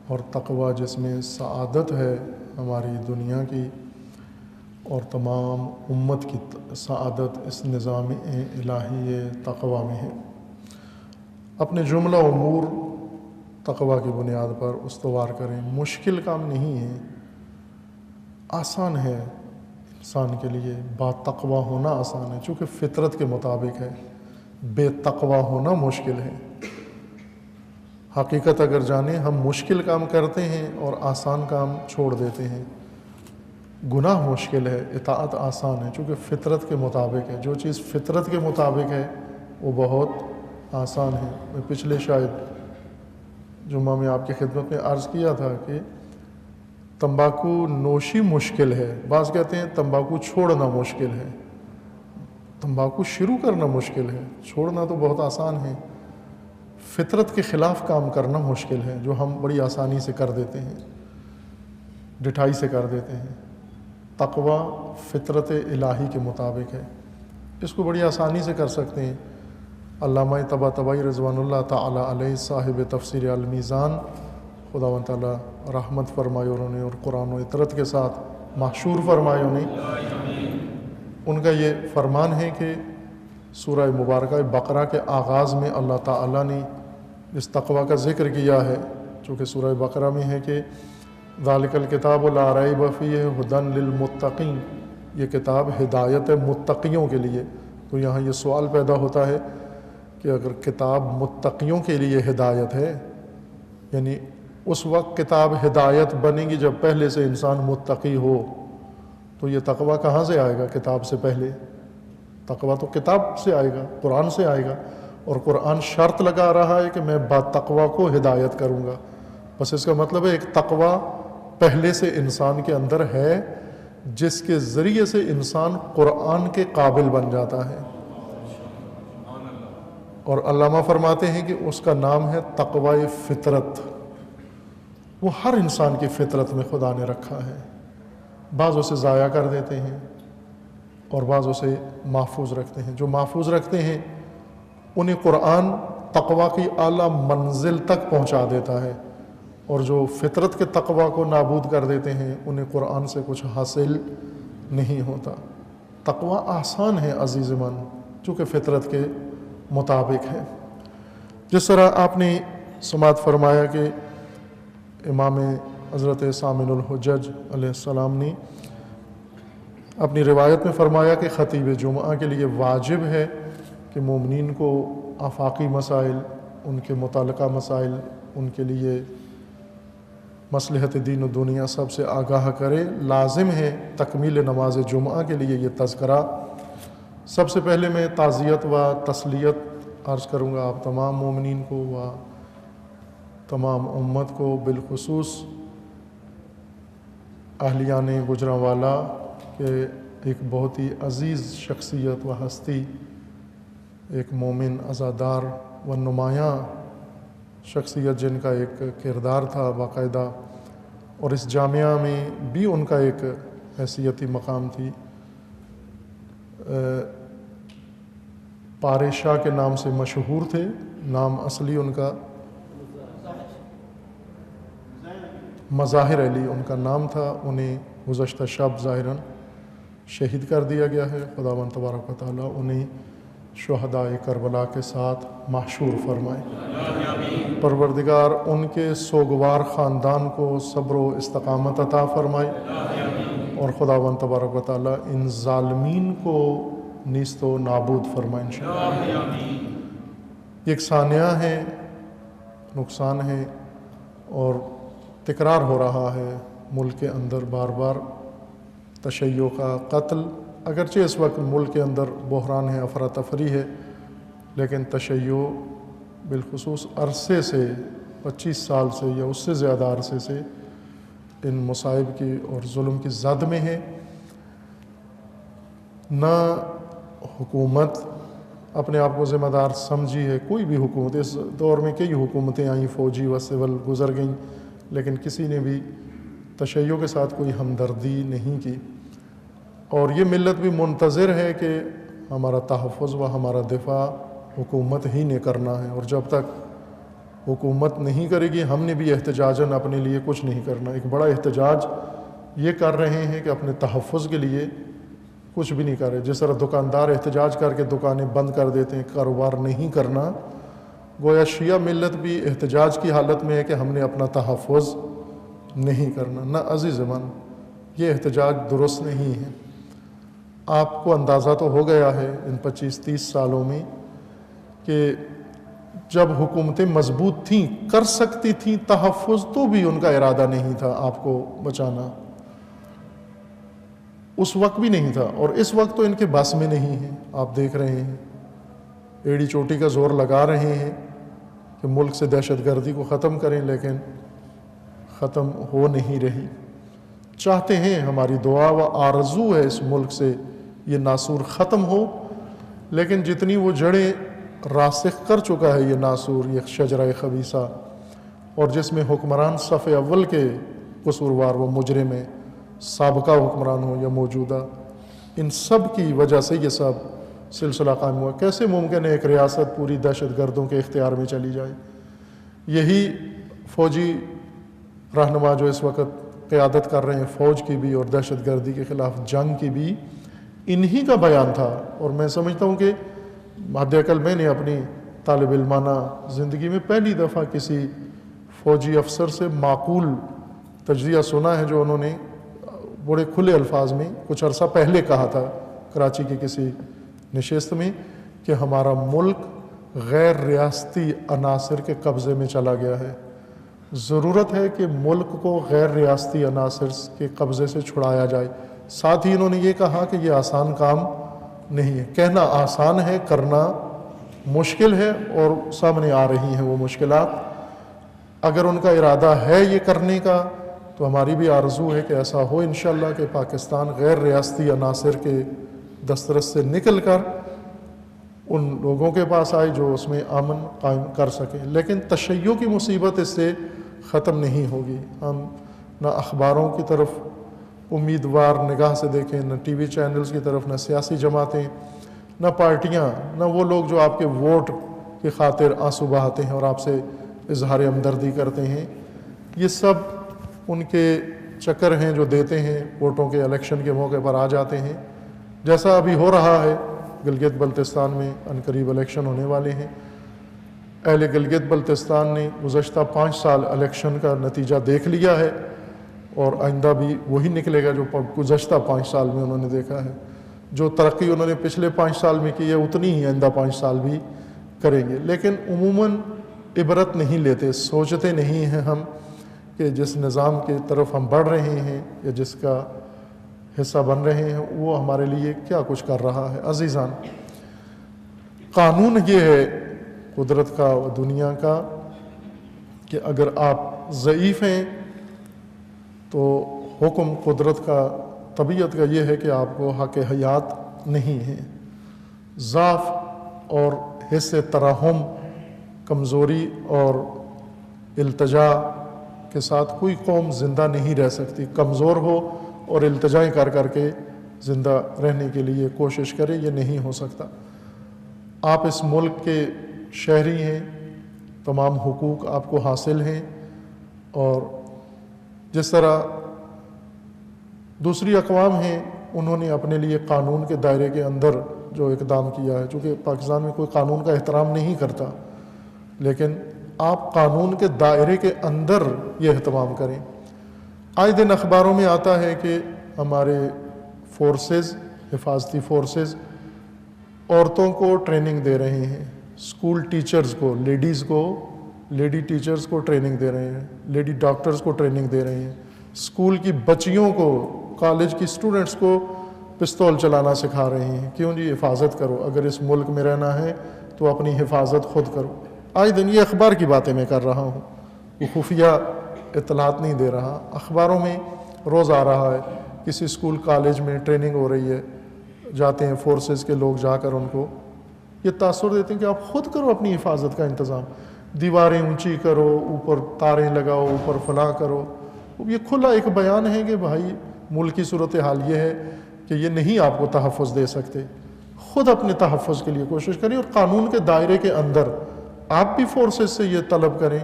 A: اور تقوی جس میں سعادت ہے ہماری دنیا کی اور تمام امت کی سعادت اس نظام الہی تقوی میں ہے۔ اپنے جملہ امور تقوی کی بنیاد پر استوار کریں۔ مشکل کام نہیں ہے، آسان ہے انسان کے لیے۔ با تقوی ہونا آسان ہے چونکہ فطرت کے مطابق ہے، بے تقوی ہونا مشکل ہے۔ حقیقت اگر جانیں، ہم مشکل کام کرتے ہیں اور آسان کام چھوڑ دیتے ہیں۔ گناہ مشکل ہے، اطاعت آسان ہے چونکہ فطرت کے مطابق ہے۔ جو چیز فطرت کے مطابق ہے وہ بہت آسان ہے۔ میں پچھلے شاید جمعہ میں آپ کی خدمت میں عرض کیا تھا کہ تمباکو نوشی مشکل ہے، بعض کہتے ہیں تمباکو چھوڑنا مشکل ہے۔ تمباکو شروع کرنا مشکل ہے، چھوڑنا تو بہت آسان ہے۔ فطرت کے خلاف کام کرنا مشکل ہے، جو ہم بڑی آسانی سے کر دیتے ہیں، ڈٹھائی سے کر دیتے ہیں۔ تقوی فطرت الہی کے مطابق ہے، اس کو بڑی آسانی سے کر سکتے ہیں۔ علامہ طباطبائی رضوان اللہ تعالی علیہ صاحب تفسیر المیزان، خداوند تعالیٰ رحمت فرمائے انہوں نے اور قرآن و اطرت کے ساتھ محشور فرمائے انہیں۔ ان کا یہ فرمان ہے کہ سورہ مبارکہ بقرہ کے آغاز میں اللہ تعالیٰ نے اس تقوی کا ذکر کیا ہے، چونکہ سورہ بقرہ میں ہے کہ ذالک الکتاب لا ریب فیہ ھدی للمتقین، یہ کتاب ہدایت متقیوں کے لیے۔ تو یہاں یہ سوال پیدا ہوتا ہے کہ اگر کتاب متقیوں کے لیے ہدایت ہے، یعنی اس وقت کتاب ہدایت بنے گی جب پہلے سے انسان متقی ہو، تو یہ تقوی کہاں سے آئے گا کتاب سے پہلے؟ تقوی تو کتاب سے آئے گا، قرآن سے آئے گا، اور قرآن شرط لگا رہا ہے کہ میں با تقوی کو ہدایت کروں گا۔ بس اس کا مطلب ہے ایک تقوی پہلے سے انسان کے اندر ہے، جس کے ذریعے سے انسان قرآن کے قابل بن جاتا ہے۔ اور علامہ فرماتے ہیں کہ اس کا نام ہے تقوی فطرت۔ وہ ہر انسان کی فطرت میں خدا نے رکھا ہے، بعض اسے ضائع کر دیتے ہیں اور بعض اسے محفوظ رکھتے ہیں۔ جو محفوظ رکھتے ہیں انہیں قرآن تقوی کی اعلیٰ منزل تک پہنچا دیتا ہے، اور جو فطرت کے تقوی کو نابود کر دیتے ہیں انہیں قرآن سے کچھ حاصل نہیں ہوتا۔ تقوی آسان ہے عزیز من، چونکہ فطرت کے مطابق ہے۔ جس طرح آپ نے سماعت فرمایا کہ امام حضرت سامن الحجج علیہ السلام نے اپنی روایت میں فرمایا کہ خطیب جمعہ کے لیے واجب ہے کہ مومنین کو آفاقی مسائل، ان کے متعلقہ مسائل، ان کے لیے مصلحت دین و دنیا سب سے آگاہ کرے۔ لازم ہے تکمیل نماز جمعہ کے لیے یہ تذکرہ۔ سب سے پہلے میں تعزیت و تسلیت عرض کروں گا آپ تمام مومنین کو و تمام امت کو، بالخصوص اہلیان گجرانوالہ کہ ایک بہت ہی عزیز شخصیت و ہستی، ایک مومن عزادار و نمایاں شخصیت جن کا ایک کردار تھا باقاعدہ، اور اس جامعہ میں بھی ان کا ایک حیثیتی مقام تھی۔ پارے شاہ کے نام سے مشہور تھے، نام اصلی ان کا مظاہر علی ان کا نام تھا۔ انہیں گزشتہ شب ظاہراً شہید کر دیا گیا ہے۔ خداوند تبارک و تعالیٰ انہیں شہدائے کربلا کے ساتھ محشور فرمائے۔ پروردگار ان کے سوگوار خاندان کو صبر و استقامت عطا فرمائے، اور خداوند تبارک و تعالیٰ ان ظالمین کو نیست و نابود فرمائے انشاءاللہ۔ یہ ایک سانحہ ہے، نقصان ہے، اور تکرار ہو رہا ہے ملک کے اندر بار بار تشیع کا قتل۔ اگرچہ اس وقت ملک کے اندر بحران ہے، افراتفری ہے، لیکن تشیع بالخصوص عرصے سے 25 سال سے یا اس سے زیادہ عرصے سے ان مصائب کی اور ظلم کی زد میں ہے۔ نہ حکومت اپنے آپ کو ذمہ دار سمجھی ہے، کوئی بھی حکومت، اس دور میں کئی حکومتیں آئیں، فوجی و سول گزر گئیں، لیکن کسی نے بھی تشیع کے ساتھ کوئی ہمدردی نہیں کی۔ اور یہ ملت بھی منتظر ہے کہ ہمارا تحفظ و ہمارا دفاع حکومت ہی نے کرنا ہے، اور جب تک حکومت نہیں کرے گی ہم نے بھی احتجاجاً اپنے لیے کچھ نہیں کرنا۔ ایک بڑا احتجاج یہ کر رہے ہیں کہ اپنے تحفظ کے لیے کچھ بھی نہیں کر رہے۔ جس طرح دکاندار احتجاج کر کے دکانیں بند کر دیتے ہیں، کاروبار نہیں کرنا، گویا شیعہ ملت بھی احتجاج کی حالت میں ہے کہ ہم نے اپنا تحفظ نہیں کرنا۔ نہ عزیز من، یہ احتجاج درست نہیں ہے۔ آپ کو اندازہ تو ہو گیا ہے ان 25-30 سالوں میں کہ جب حکومتیں مضبوط تھیں، کر سکتی تھیں تحفظ، تو بھی ان کا ارادہ نہیں تھا آپ کو بچانا۔ اس وقت بھی نہیں تھا، اور اس وقت تو ان کے بس میں نہیں ہے۔ آپ دیکھ رہے ہیں ایڑی چوٹی کا زور لگا رہے ہیں کہ ملک سے دہشت گردی کو ختم کریں، لیکن ختم ہو نہیں رہی۔ چاہتے ہیں، ہماری دعا و آرزو ہے اس ملک سے یہ ناسور ختم ہو، لیکن جتنی وہ جڑیں راسخ کر چکا ہے یہ ناسور، یہ شجرہ خبیثہ، اور جس میں حکمران صف اول کے قصوروار و مجرم ہیں، سابقہ حکمران ہو یا موجودہ، ان سب کی وجہ سے یہ سب سلسلہ قائم ہوا۔ کیسے ممکن ہے ایک ریاست پوری دہشت گردوں کے اختیار میں چلی جائے؟ یہی فوجی رہنما جو اس وقت قیادت کر رہے ہیں فوج کی بھی اور دہشت گردی کے خلاف جنگ کی بھی، انہی کا بیان تھا۔ اور میں سمجھتا ہوں کہ حد اقل میں نے اپنی طالب علمانہ زندگی میں پہلی دفعہ کسی فوجی افسر سے معقول تجزیہ سنا ہے جو انہوں نے بڑے کھلے الفاظ میں کچھ عرصہ پہلے کہا تھا کراچی کی کسی نشست میں، کہ ہمارا ملک غیر ریاستی عناصر کے قبضے میں چلا گیا ہے۔ ضرورت ہے کہ ملک کو غیر ریاستی عناصر کے قبضے سے چھڑایا جائے۔ ساتھ ہی انہوں نے یہ کہا کہ یہ آسان کام نہیں ہے۔ کہنا آسان ہے، کرنا مشکل ہے، اور سامنے آ رہی ہیں وہ مشکلات۔ اگر ان کا ارادہ ہے یہ کرنے کا تو ہماری بھی آرزو ہے کہ ایسا ہو انشاءاللہ کہ پاکستان غیر ریاستی عناصر کے دسترس سے نکل کر ان لوگوں کے پاس آئے جو اس میں امن قائم کر سکیں۔ لیکن تشیع کی مصیبت اس سے ختم نہیں ہوگی۔ ہم نہ اخباروں کی طرف امیدوار نگاہ سے دیکھیں، نہ ٹی وی چینلز کی طرف، نہ سیاسی جماعتیں، نہ پارٹیاں، نہ وہ لوگ جو آپ کے ووٹ کی خاطر آنسو بہاتے ہیں اور آپ سے اظہار ہمدردی کرتے ہیں، یہ سب ان کے چکر ہیں جو دیتے ہیں، ووٹوں کے الیکشن کے موقع پر آ جاتے ہیں، جیسا ابھی ہو رہا ہے گلگت بلتستان میں عنقریب الیکشن ہونے والے ہیں۔ اہل گلگت بلتستان نے گزشتہ 5 سال الیکشن کا نتیجہ دیکھ لیا ہے، اور آئندہ بھی وہی نکلے گا جو گزشتہ 5 سال میں انہوں نے دیکھا ہے۔ جو ترقی انہوں نے پچھلے 5 سال میں کی ہے اتنی ہی آئندہ 5 سال بھی کریں گے، لیکن عموماً عبرت نہیں لیتے، سوچتے نہیں ہیں ہم کہ جس نظام کی طرف ہم بڑھ رہے ہیں یا جس کا حصہ بن رہے ہیں وہ ہمارے لیے کیا کچھ کر رہا ہے۔ عزیزان، قانون یہ ہے قدرت کا و دنیا کا کہ اگر آپ ضعیف ہیں تو حکم قدرت کا، طبیعت کا یہ ہے کہ آپ کو حق حیات نہیں ہے۔ ضعف اور حس ترحم، کمزوری اور التجا کے ساتھ کوئی قوم زندہ نہیں رہ سکتی۔ کمزور ہو اور التجائیں کر کر کے زندہ رہنے کے لیے کوشش کرے، یہ نہیں ہو سکتا۔ آپ اس ملک کے شہری ہیں، تمام حقوق آپ کو حاصل ہیں، اور جس طرح دوسری اقوام ہیں انہوں نے اپنے لیے قانون کے دائرے کے اندر جو اقدام کیا ہے، چونکہ پاکستان میں کوئی قانون کا احترام نہیں کرتا، لیکن آپ قانون کے دائرے کے اندر یہ اہتمام کریں۔ آئے دن اخباروں میں آتا ہے کہ ہمارے فورسز، حفاظتی فورسز عورتوں کو ٹریننگ دے رہے ہیں، اسکول ٹیچرز کو، لیڈی ٹیچرز کو ٹریننگ دے رہے ہیں، لیڈی ڈاکٹرز کو ٹریننگ دے رہے ہیں، اسکول کی بچیوں کو، کالج کی اسٹوڈنٹس کو پستول چلانا سکھا رہے ہیں۔ کیوں جی؟ حفاظت کرو، اگر اس ملک میں رہنا ہے تو اپنی حفاظت خود کرو۔ آئے دن یہ اخبار کی باتیں میں کر رہا ہوں، وہ خفیہ اطلاعات نہیں دے رہا، اخباروں میں روز آ رہا ہے کسی اسکول کالج میں ٹریننگ ہو رہی ہے، جاتے ہیں فورسز کے لوگ، جا کر ان کو یہ تاثر دیتے ہیں کہ آپ خود کرو اپنی حفاظت کا انتظام، دیواریں اونچی کرو، اوپر تاریں لگاؤ، اوپر فلاں کرو۔ یہ کھلا ایک بیان ہے کہ بھائی ملک کی صورتحال یہ ہے کہ یہ نہیں آپ کو تحفظ دے سکتے، خود اپنے تحفظ کے لیے کوشش کریں، اور قانون کے دائرے کے اندر آپ بھی فورسز سے یہ طلب کریں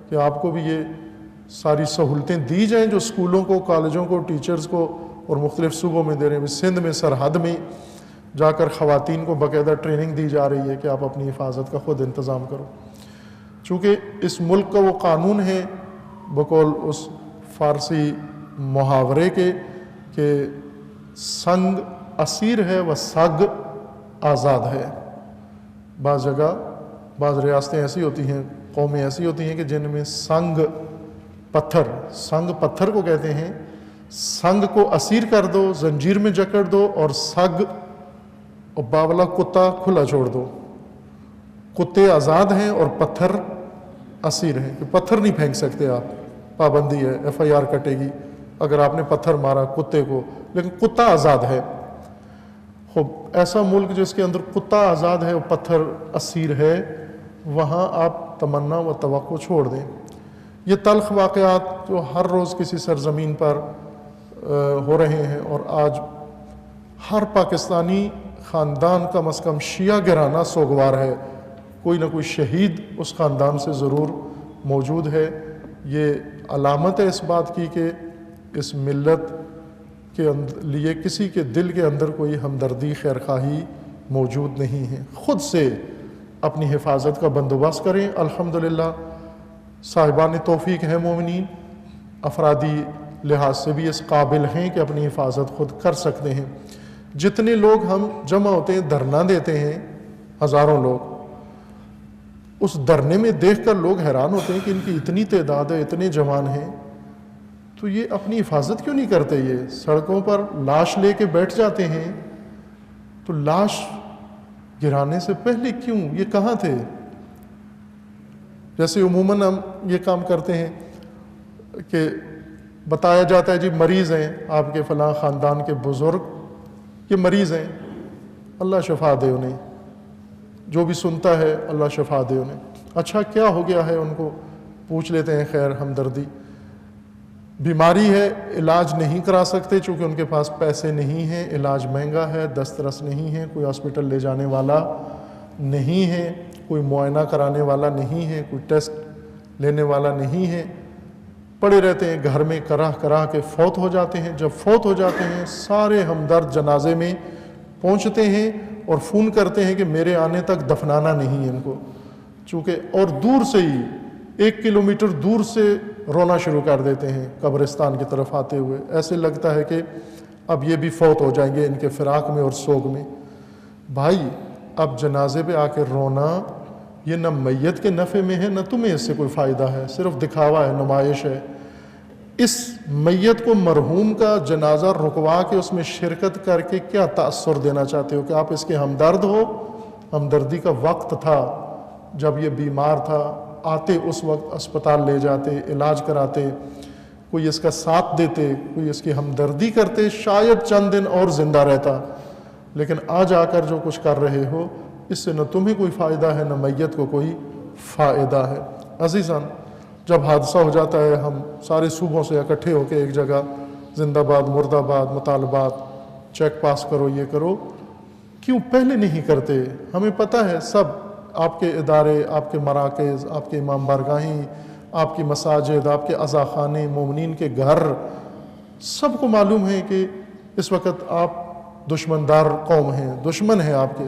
A: کہ آپ کو بھی یہ ساری سہولتیں دی جائیں جو اسکولوں کو، کالجوں کو، ٹیچرز کو اور مختلف صوبوں میں دے رہے ہیں۔ سندھ میں سرحد میں جا کر خواتین کو باقاعدہ ٹریننگ دی جا رہی ہے کہ آپ اپنی حفاظت کا خود انتظام کرو، چونکہ اس ملک کا وہ قانون ہے بقول اس فارسی محاورے کے کہ سنگ اسیر ہے و سگ آزاد ہے۔ بعض جگہ بعض ریاستیں ایسی ہوتی ہیں، قومیں ایسی ہوتی ہیں کہ جن میں سنگ پتھر کو کہتے ہیں، سنگ کو اسیر کر دو، زنجیر میں جکڑ دو، اور سگ اور باولا کتا کھلا چھوڑ دو۔ کتے آزاد ہیں اور پتھر اسیر ہیں، کہ پتھر نہیں پھینک سکتے آپ، پابندی ہے، FIR کٹے گی اگر آپ نے پتھر مارا کتے کو، لیکن کتا آزاد ہے۔ خوب ایسا ملک جس کے اندر کتا آزاد ہے اور پتھر اسیر ہے، وہاں آپ تمنا و توقع چھوڑ دیں۔ یہ تلخ واقعات جو ہر روز کسی سرزمین پر ہو رہے ہیں، اور آج ہر پاکستانی خاندان کم از کم شیعہ گرانہ سوگوار ہے، کوئی نہ کوئی شہید اس خاندان سے ضرور موجود ہے۔ یہ علامت ہے اس بات کی کہ اس ملت کے لیے کسی کے دل کے اندر کوئی ہمدردی، خیرخواہی موجود نہیں ہے۔ خود سے اپنی حفاظت کا بندوبست کریں۔ الحمدللہ صاحبان توفیق ہیں مومنین، افرادی لحاظ سے بھی اس قابل ہیں کہ اپنی حفاظت خود کر سکتے ہیں۔ جتنے لوگ ہم جمع ہوتے ہیں، دھرنا دیتے ہیں، ہزاروں لوگ، اس دھرنے میں دیکھ کر لوگ حیران ہوتے ہیں کہ ان کی اتنی تعداد ہے، اتنے جوان ہیں، تو یہ اپنی حفاظت کیوں نہیں کرتے؟ یہ سڑکوں پر لاش لے کے بیٹھ جاتے ہیں، تو لاش گرانے سے پہلے کیوں؟ یہ کہاں تھے؟ جیسے عموماً ہم یہ کام کرتے ہیں کہ بتایا جاتا ہے جی مریض ہیں آپ کے فلاں خاندان کے بزرگ، یہ مریض ہیں، اللہ شفا دے انہیں، جو بھی سنتا ہے اللہ شفا دے انہیں۔ اچھا کیا ہو گیا ہے ان کو؟ پوچھ لیتے ہیں، خیر ہمدردی۔ بیماری ہے، علاج نہیں کرا سکتے چونکہ ان کے پاس پیسے نہیں ہیں، علاج مہنگا ہے، دسترس نہیں ہے، کوئی ہاسپٹل لے جانے والا نہیں ہے، کوئی معائنہ کرانے والا نہیں ہے، کوئی ٹیسٹ لینے والا نہیں ہے، پڑے رہتے ہیں گھر میں، کرا کے فوت ہو جاتے ہیں۔ جب فوت ہو جاتے ہیں سارے ہمدرد جنازے میں پہنچتے ہیں اور فون کرتے ہیں کہ میرے آنے تک دفنانا نہیں ہے ان کو، چونکہ اور دور سے ہی 1 کلومیٹر دور سے رونا شروع کر دیتے ہیں قبرستان کی طرف آتے ہوئے، ایسے لگتا ہے کہ اب یہ بھی فوت ہو جائیں گے ان کے فراق میں اور سوگ میں۔ بھائی اب جنازے پہ آ کے رونا یہ نہ میت کے نفع میں ہے، نہ تمہیں اس سے کوئی فائدہ ہے، صرف دکھاوا ہے، نمائش ہے۔ اس میت کو مرحوم کا جنازہ رکوا کے اس میں شرکت کر کے کیا تأثر دینا چاہتے ہو کہ آپ اس کے ہمدرد ہو؟ ہمدردی کا وقت تھا جب یہ بیمار تھا، آتے اس وقت اسپتال لے جاتے، علاج کراتے، کوئی اس کا ساتھ دیتے، کوئی اس کی ہمدردی کرتے، شاید چند دن اور زندہ رہتا۔ لیکن آج آ کر جو کچھ کر رہے ہو اس سے نہ تمہیں کوئی فائدہ ہے نہ میت کو کوئی فائدہ ہے۔ عزیزان، جب حادثہ ہو جاتا ہے ہم سارے صوبوں سے اکٹھے ہو کے ایک جگہ، زندہ باد، مرد آباد، مطالبات، چیک پاس کرو، یہ کرو، کیوں پہلے نہیں کرتے؟ ہمیں پتہ ہے سب آپ کے ادارے، آپ کے مراکز، آپ کے امام بارگاہیں، آپ کی مساجد، آپ کے عزاخانے، مومنین کے گھر، سب کو معلوم ہے کہ اس وقت آپ دشمندار قوم ہیں، دشمن ہیں آپ کے،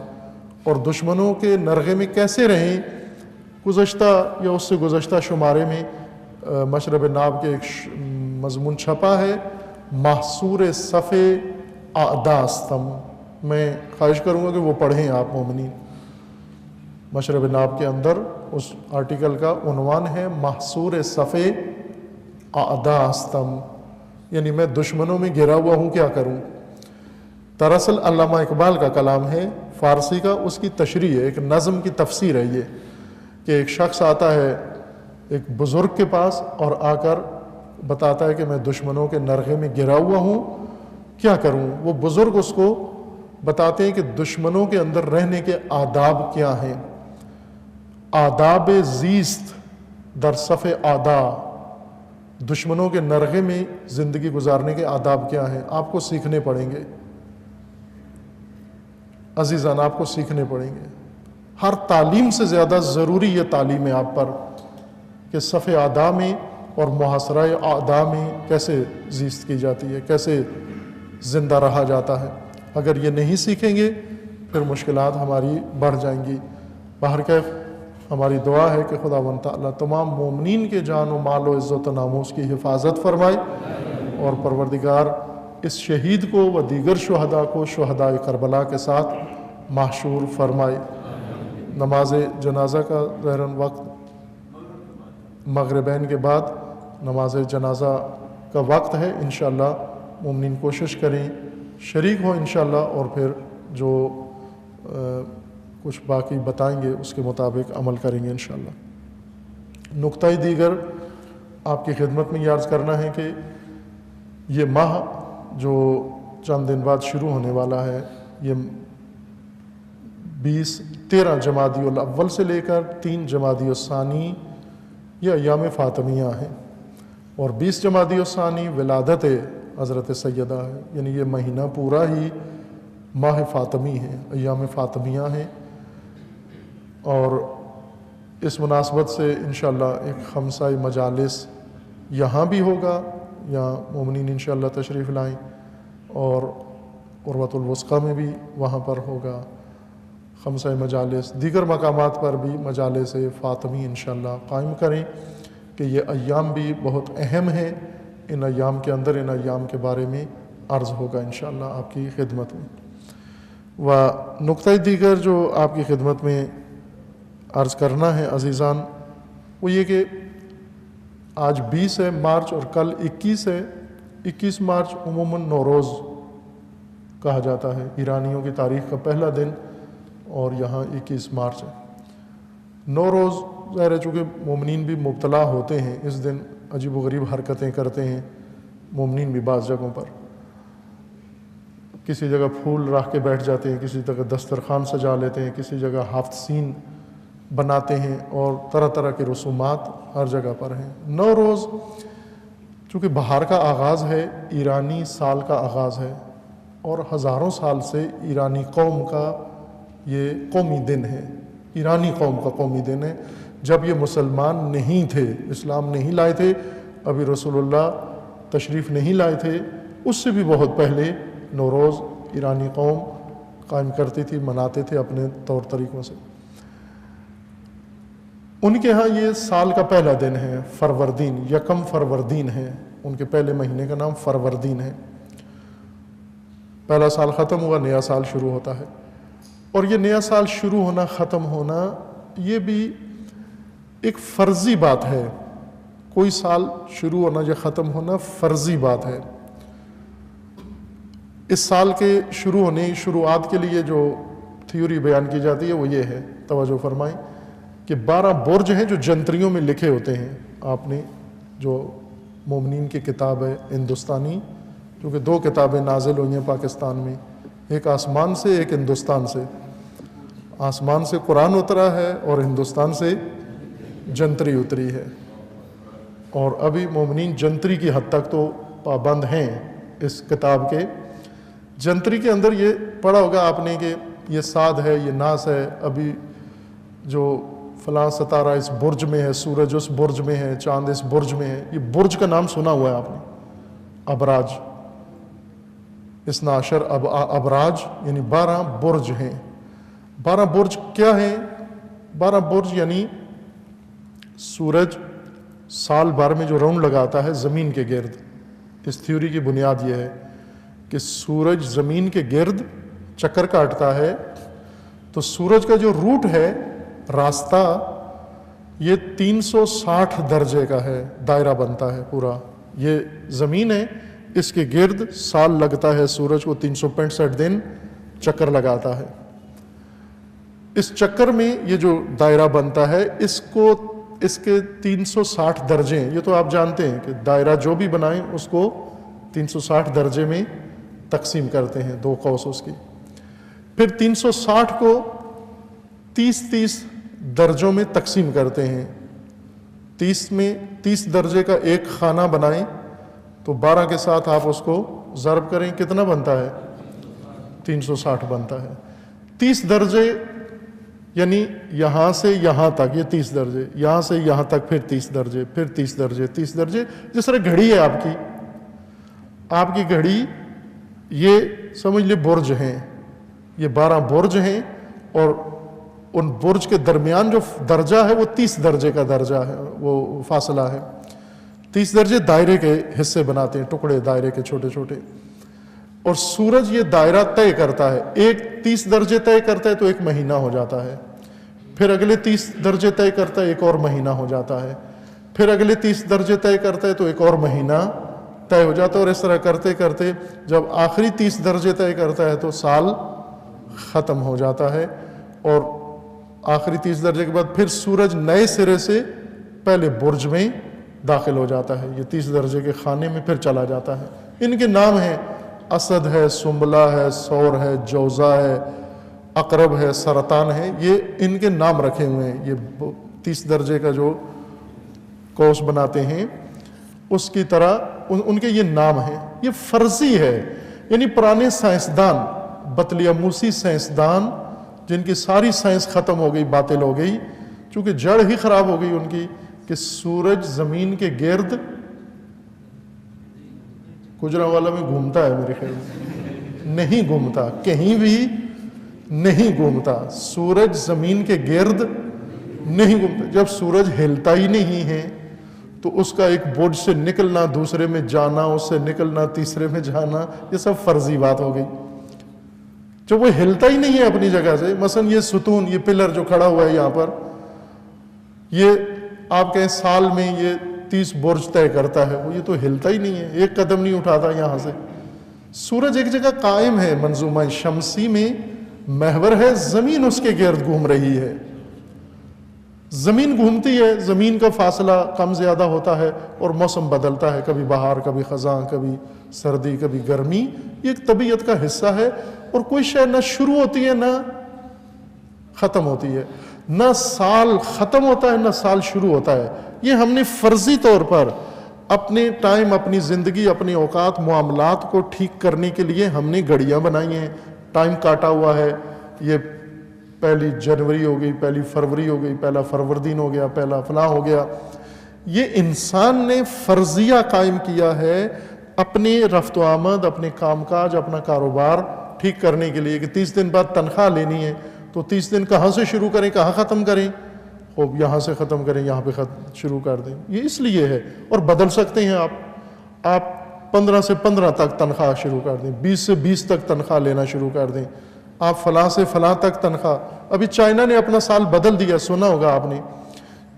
A: اور دشمنوں کے نرغے میں کیسے رہیں۔ گزشتہ یا اس سے گزشتہ شمارے میں مشرب ناب کے ایک مضمون چھپا ہے، محصور صف اعداستم۔ میں خواہش کروں گا کہ وہ پڑھیں آپ مومنین۔ مشرب ناب کے اندر اس آرٹیکل کا عنوان ہے محصور صف اعداستم، یعنی میں دشمنوں میں گھرا ہوا ہوں، کیا کروں۔ دراصل علامہ اقبال کا کلام ہے، فارسی کا، اس کی تشریح ہے، ایک نظم کی تفسیر ہے یہ، کہ ایک شخص آتا ہے ایک بزرگ کے پاس اور آ کر بتاتا ہے کہ میں دشمنوں کے نرغے میں گرا ہوا ہوں، کیا کروں۔ وہ بزرگ اس کو بتاتے ہیں کہ دشمنوں کے اندر رہنے کے آداب کیا ہیں، آداب زیست در صف اعدا، دشمنوں کے نرغے میں زندگی گزارنے کے آداب کیا ہیں، آپ کو سیکھنے پڑیں گے عزیزان، آپ کو سیکھنے پڑیں گے۔ ہر تعلیم سے زیادہ ضروری یہ تعلیم ہے آپ پر کہ صف اعدا میں اور محاصرہ اعدا میں کیسے زیست کی جاتی ہے، کیسے زندہ رہا جاتا ہے۔ اگر یہ نہیں سیکھیں گے پھر مشکلات ہماری بڑھ جائیں گی۔ بہرکیف ہماری دعا ہے کہ خداوند تعالیٰ تمام مومنین کے جان و مال و عزت و ناموس کی حفاظت فرمائے، اور پروردگار اس شہید کو و دیگر شہداء کو شہداء کربلا کے ساتھ محشور فرمائے۔ نماز جنازہ کا ظاہراً وقت مغربین کے بعد نماز جنازہ کا وقت ہے، انشاءاللہ مومنین کوشش کریں شریک ہوں انشاءاللہ، اور پھر جو کچھ باقی بتائیں گے اس کے مطابق عمل کریں گے انشاءاللہ۔ نقطہ دیگر آپ کی خدمت میں یہ عرض کرنا ہے کہ یہ ماہ جو چند دن بعد شروع ہونے والا ہے، یہ 13 جمادی الاول سے لے کر 3 جمادی الثانی یہ ایام فاطمیہ ہیں، اور 20 جمادی الثانی ولادت حضرت سیدہ ہے، یعنی یہ مہینہ پورا ہی ماہ فاطمی ہے، ایام فاطمیہ ہیں۔ اور اس مناسبت سے انشاءاللہ ایک خمسہ مجالس یہاں بھی ہوگا، یہاں مومنین انشاءاللہ تشریف لائیں، اور عروۃ الوثقی میں بھی وہاں پر ہوگا خمسہ مجالس، دیگر مقامات پر بھی مجالس فاطمی انشاءاللہ قائم کریں کہ یہ ایام بھی بہت اہم ہیں۔ ان ایام کے اندر ان ایام کے بارے میں عرض ہوگا انشاءاللہ آپ کی خدمت میں۔ و نقطہ دیگر جو آپ کی خدمت میں عرض کرنا ہے عزیزان، وہ یہ کہ آج 20 ہے مارچ اور کل 21 ہے۔ 21 مارچ عموماً نوروز کہا جاتا ہے، ایرانیوں کی تاریخ کا پہلا دن، اور یہاں 21 مارچ ہے۔ نوروز ظاہر ہے چونکہ مومنین بھی مبتلا ہوتے ہیں، اس دن عجیب و غریب حرکتیں کرتے ہیں مومنین بھی، بعض جگہوں پر کسی جگہ پھول رکھ کے بیٹھ جاتے ہیں، کسی جگہ دسترخوان سجا لیتے ہیں، کسی جگہ ہفت سین بناتے ہیں، اور طرح طرح کے رسومات ہر جگہ پر ہیں۔ نوروز چونکہ بہار کا آغاز ہے، ایرانی سال کا آغاز ہے، اور ہزاروں سال سے ایرانی قوم کا یہ قومی دن ہے، ایرانی قوم کا قومی دن ہے۔ جب یہ مسلمان نہیں تھے، اسلام نہیں لائے تھے، ابھی رسول اللہ تشریف نہیں لائے تھے، اس سے بھی بہت پہلے نوروز ایرانی قوم قائم کرتی تھی، مناتے تھے اپنے طور طریقوں سے۔ ان کے ہاں یہ سال کا پہلا دن ہے، فروردین، یکم فروردین ہے، ان کے پہلے مہینے کا نام فروردین ہے۔ پہلا سال ختم ہوا، نیا سال شروع ہوتا ہے، اور یہ نیا سال شروع ہونا، ختم ہونا، یہ بھی ایک فرضی بات ہے۔ کوئی سال شروع ہونا یا ختم ہونا فرضی بات ہے۔ اس سال کے شروع ہونے، شروعات کے لیے جو تھیوری بیان کی جاتی ہے وہ یہ ہے، توجہ فرمائیں، کہ 12 برج ہیں جو جنتریوں میں لکھے ہوتے ہیں۔ آپ نے جو مومنین کی کتاب ہے ہندوستانی، کیونکہ 2 کتابیں نازل ہوئی ہیں پاکستان میں، ایک آسمان سے، ایک ہندوستان سے۔ آسمان سے قرآن اترا ہے اور ہندوستان سے جنتری اتری ہے، اور ابھی مومنین جنتری کی حد تک تو پابند ہیں اس کتاب کے۔ جنتری کے اندر یہ پڑھا ہوگا آپ نے کہ یہ صاد ہے، یہ ناس ہے، ابھی جو فلاں ستارہ اس برج میں ہے، سورج اس برج میں ہے، چاند اس برج میں ہے۔ یہ برج کا نام سنا ہوا ہے آپ نے، ابراج، 12 ابراج، یعنی 12 برج ہیں۔ 12 برج کیا ہیں؟ 12 برج یعنی سورج سال بھر میں جو راؤنڈ لگاتا ہے زمین کے گرد۔ اس تھیوری کی بنیاد یہ ہے کہ سورج زمین کے گرد چکر کاٹتا ہے، تو سورج کا جو روٹ ہے، راستہ، یہ 360 درجے کا ہے، دائرہ بنتا ہے پورا۔ یہ زمین ہے، اس کے گرد سال لگتا ہے، سورج کو 365 دن چکر لگاتا ہے۔ اس چکر میں یہ جو دائرہ بنتا ہے، اس کے 360 درجے ہیں۔ یہ تو آپ جانتے ہیں کہ دائرہ جو بھی بنائیں اس کو 360 درجے میں تقسیم کرتے ہیں، 2 قوس اس کی۔ پھر 360 کو 30 درجوں میں تقسیم کرتے ہیں۔ 30 درجے کا ایک خانہ بنائیں تو 12 کے ساتھ آپ اس کو ضرب کریں، کتنا بنتا ہے؟ 360 بنتا ہے۔ 30 درجے یعنی یہاں سے یہاں تک، یہ 30 درجے، یہاں سے یہاں تک پھر 30 درجے، پھر 30 درجے، 30 درجے، جس طرح گھڑی ہے آپ کی گھڑی، یہ سمجھ لے برج ہیں، یہ 12 برج ہیں، اور ان برج کے درمیان جو درجہ ہے وہ 30 درجے کا درجہ ہے، وہ فاصلہ ہے۔ 30 درجے دائرے کے حصے بناتے ہیں، ٹکڑے دائرے کے چھوٹے چھوٹے، اور سورج یہ دائرہ طے کرتا ہے۔ ایک 30 درجے طے کرتا ہے تو ایک مہینہ ہو جاتا ہے، پھر اگلے 30 درجے طے کرتا ہے، ایک اور مہینہ ہو جاتا ہے، پھر اگلے 30 درجے طے کرتا ہے تو ایک اور مہینہ طے ہو جاتا ہے، اور اس طرح کرتے کرتے جب آخری 30 درجے طے کرتا ہے تو سال ختم ہو جاتا ہے، اور آخری 30 درجے کے بعد پھر سورج نئے سرے سے پہلے برج میں داخل ہو جاتا ہے، یہ 30 درجے کے خانے میں پھر چلا جاتا ہے۔ ان کے نام ہیں، اسد ہے، سنبلہ ہے، ثور ہے، جوزا ہے، عقرب ہے، سرطان ہے، یہ ان کے نام رکھے ہوئے ہیں۔ یہ 30 درجے کا جو کوس بناتے ہیں اس کی طرح ان کے یہ نام ہیں۔ یہ فرضی ہے، یعنی پرانے سائنسدان، بطلیموسی سائنسدان، جن کی ساری سائنس ختم ہو گئی، باطل ہو گئی، چونکہ جڑ ہی خراب ہو گئی ان کی، کہ سورج زمین کے گرد گجرانوالہ میں گھومتا ہے، میرے خیال میں نہیں گھومتا، کہیں بھی نہیں گھومتا، سورج زمین کے گرد نہیں گھومتا۔ جب سورج ہلتا ہی نہیں ہے تو اس کا ایک برج سے نکلنا، دوسرے میں جانا، اس سے نکلنا، تیسرے میں جانا، یہ سب فرضی بات ہو گئی۔ جب وہ ہلتا ہی نہیں ہے اپنی جگہ سے، مثلا یہ ستون، یہ پلر جو کھڑا ہوا ہے یہاں پر، یہ آپ کہیں سال میں یہ 30 برج طے کرتا ہے، وہ یہ تو ہلتا ہی نہیں ہے، ایک قدم نہیں اٹھاتا یہاں سے۔ سورج ایک جگہ قائم ہے، منظومہ شمسی میں محور ہے، زمین اس کے گرد گھوم رہی ہے، زمین گھومتی ہے، زمین کا فاصلہ کم زیادہ ہوتا ہے، اور موسم بدلتا ہے، کبھی بہار، کبھی خزاں، کبھی سردی، کبھی گرمی، یہ ایک طبیعت کا حصہ ہے، اور کوئی شے نہ شروع ہوتی ہے نہ ختم ہوتی ہے، نہ سال ختم ہوتا ہے نہ سال شروع ہوتا ہے۔ یہ ہم نے فرضی طور پر اپنے ٹائم، اپنی زندگی، اپنے اوقات، معاملات کو ٹھیک کرنے کے لیے ہم نے گھڑیاں بنائی ہیں، ٹائم کاٹا ہوا ہے، یہ 1 جنوری ہو گئی، 1 فروری ہو گئی، 1 فروردین ہو گیا، 1 فلاں ہو گیا۔ یہ انسان نے فرضیہ قائم کیا ہے اپنی رفت و آمد، اپنے کام کاج، اپنا کاروبار ٹھیک کرنے کے لیے کہ 30 دن بعد تنخواہ لینی ہے، تو 30 دن کہاں سے شروع کریں، کہاں ختم کریں؟ خوب یہاں سے ختم کریں، یہاں پہ شروع کر دیں۔ یہ اس لیے ہے، اور بدل سکتے ہیں آپ 15 سے 15 تک تنخواہ شروع کر دیں، 20 سے 20 تک تنخواہ لینا شروع کر دیں، آپ فلاں سے فلاں تک تنخواہ۔ ابھی چائنا نے اپنا سال بدل دیا، سنا ہوگا آپ نے،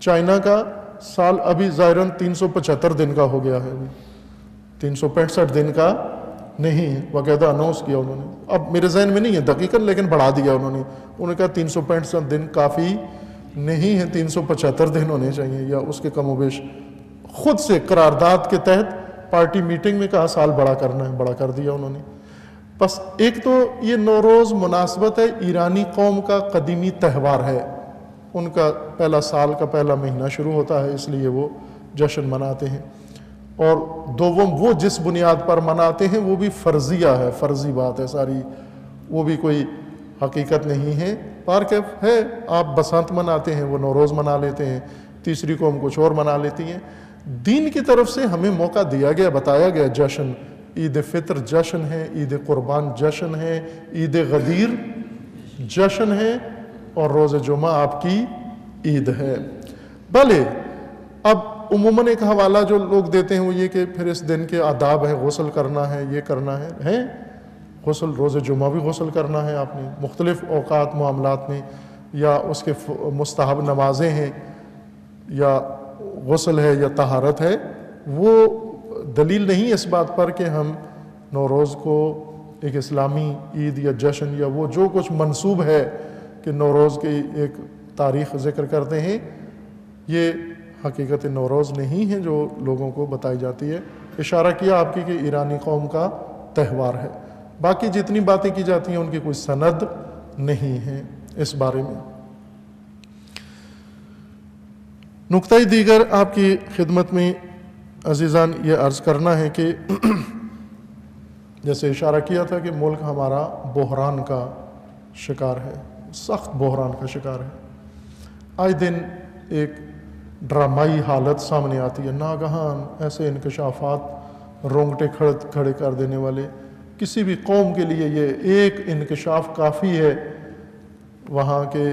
A: چائنا کا سال ابھی ظاہراً 375 دن کا ہو گیا ہے، 365 دن کا نہیں ہے، باقاعدہ اناؤنس کیا انہوں نے۔ اب میرے ذہن میں نہیں ہے دقیقاً، لیکن بڑھا دیا انہوں نے کہا 365 دن کافی نہیں ہے، 375 دن ہونے چاہیے یا اس کے کم و بیش۔ خود سے قرارداد کے تحت پارٹی میٹنگ میں کہا سال بڑا کرنا ہے، بڑا کر دیا انہوں نے۔ بس ایک تو یہ نوروز مناسبت ہے، ایرانی قوم کا قدیمی تہوار ہے، ان کا پہلا سال کا پہلا مہینہ شروع ہوتا ہے، اس لیے وہ جشن مناتے ہیں۔ اور دوم وہ جس بنیاد پر مناتے ہیں وہ بھی فرضیہ ہے، فرضی بات ہے ساری، وہ بھی کوئی حقیقت نہیں ہے۔ پارکف ہے، آپ بسنت مناتے ہیں، وہ نوروز منا لیتے ہیں، تیسری قوم کچھ اور منا لیتی ہیں۔ دین کی طرف سے ہمیں موقع دیا گیا، بتایا گیا جشن، عید فطر جشن ہے، عید قربان جشن ہے، عید غدیر جشن ہے، اور روز جمعہ آپ کی عید ہے۔ بھلے اب عموماً ایک حوالہ جو لوگ دیتے ہیں وہ یہ کہ پھر اس دن کے آداب ہے، غسل کرنا ہے، یہ کرنا ہے غسل، روز جمعہ بھی غسل کرنا ہے آپ نے، مختلف اوقات معاملات میں، یا اس کے مستحب نمازیں ہیں، یا غسل ہے یا طہارت ہے، وہ دلیل نہیں اس بات پر کہ ہم نوروز کو ایک اسلامی عید یا جشن یا وہ جو کچھ منسوب ہے کہ نوروز کی ایک تاریخ ذکر کرتے ہیں، یہ حقیقت نوروز نہیں ہے جو لوگوں کو بتائی جاتی ہے۔ اشارہ کیا آپ کی کہ ایرانی قوم کا تہوار ہے، باقی جتنی باتیں کی جاتی ہیں ان کی کوئی سند نہیں ہے اس بارے میں۔ نکتہ دیگر آپ کی خدمت میں عزیزان یہ عرض کرنا ہے کہ جیسے اشارہ کیا تھا کہ ملک ہمارا بحران کا شکار ہے، سخت بحران کا شکار ہے، آئے دن ایک ڈرامائی حالت سامنے آتی ہے، ناگہان ایسے انکشافات رونگٹے کھڑے کر دینے والے۔ کسی بھی قوم کے لیے یہ ایک انکشاف کافی ہے وہاں کے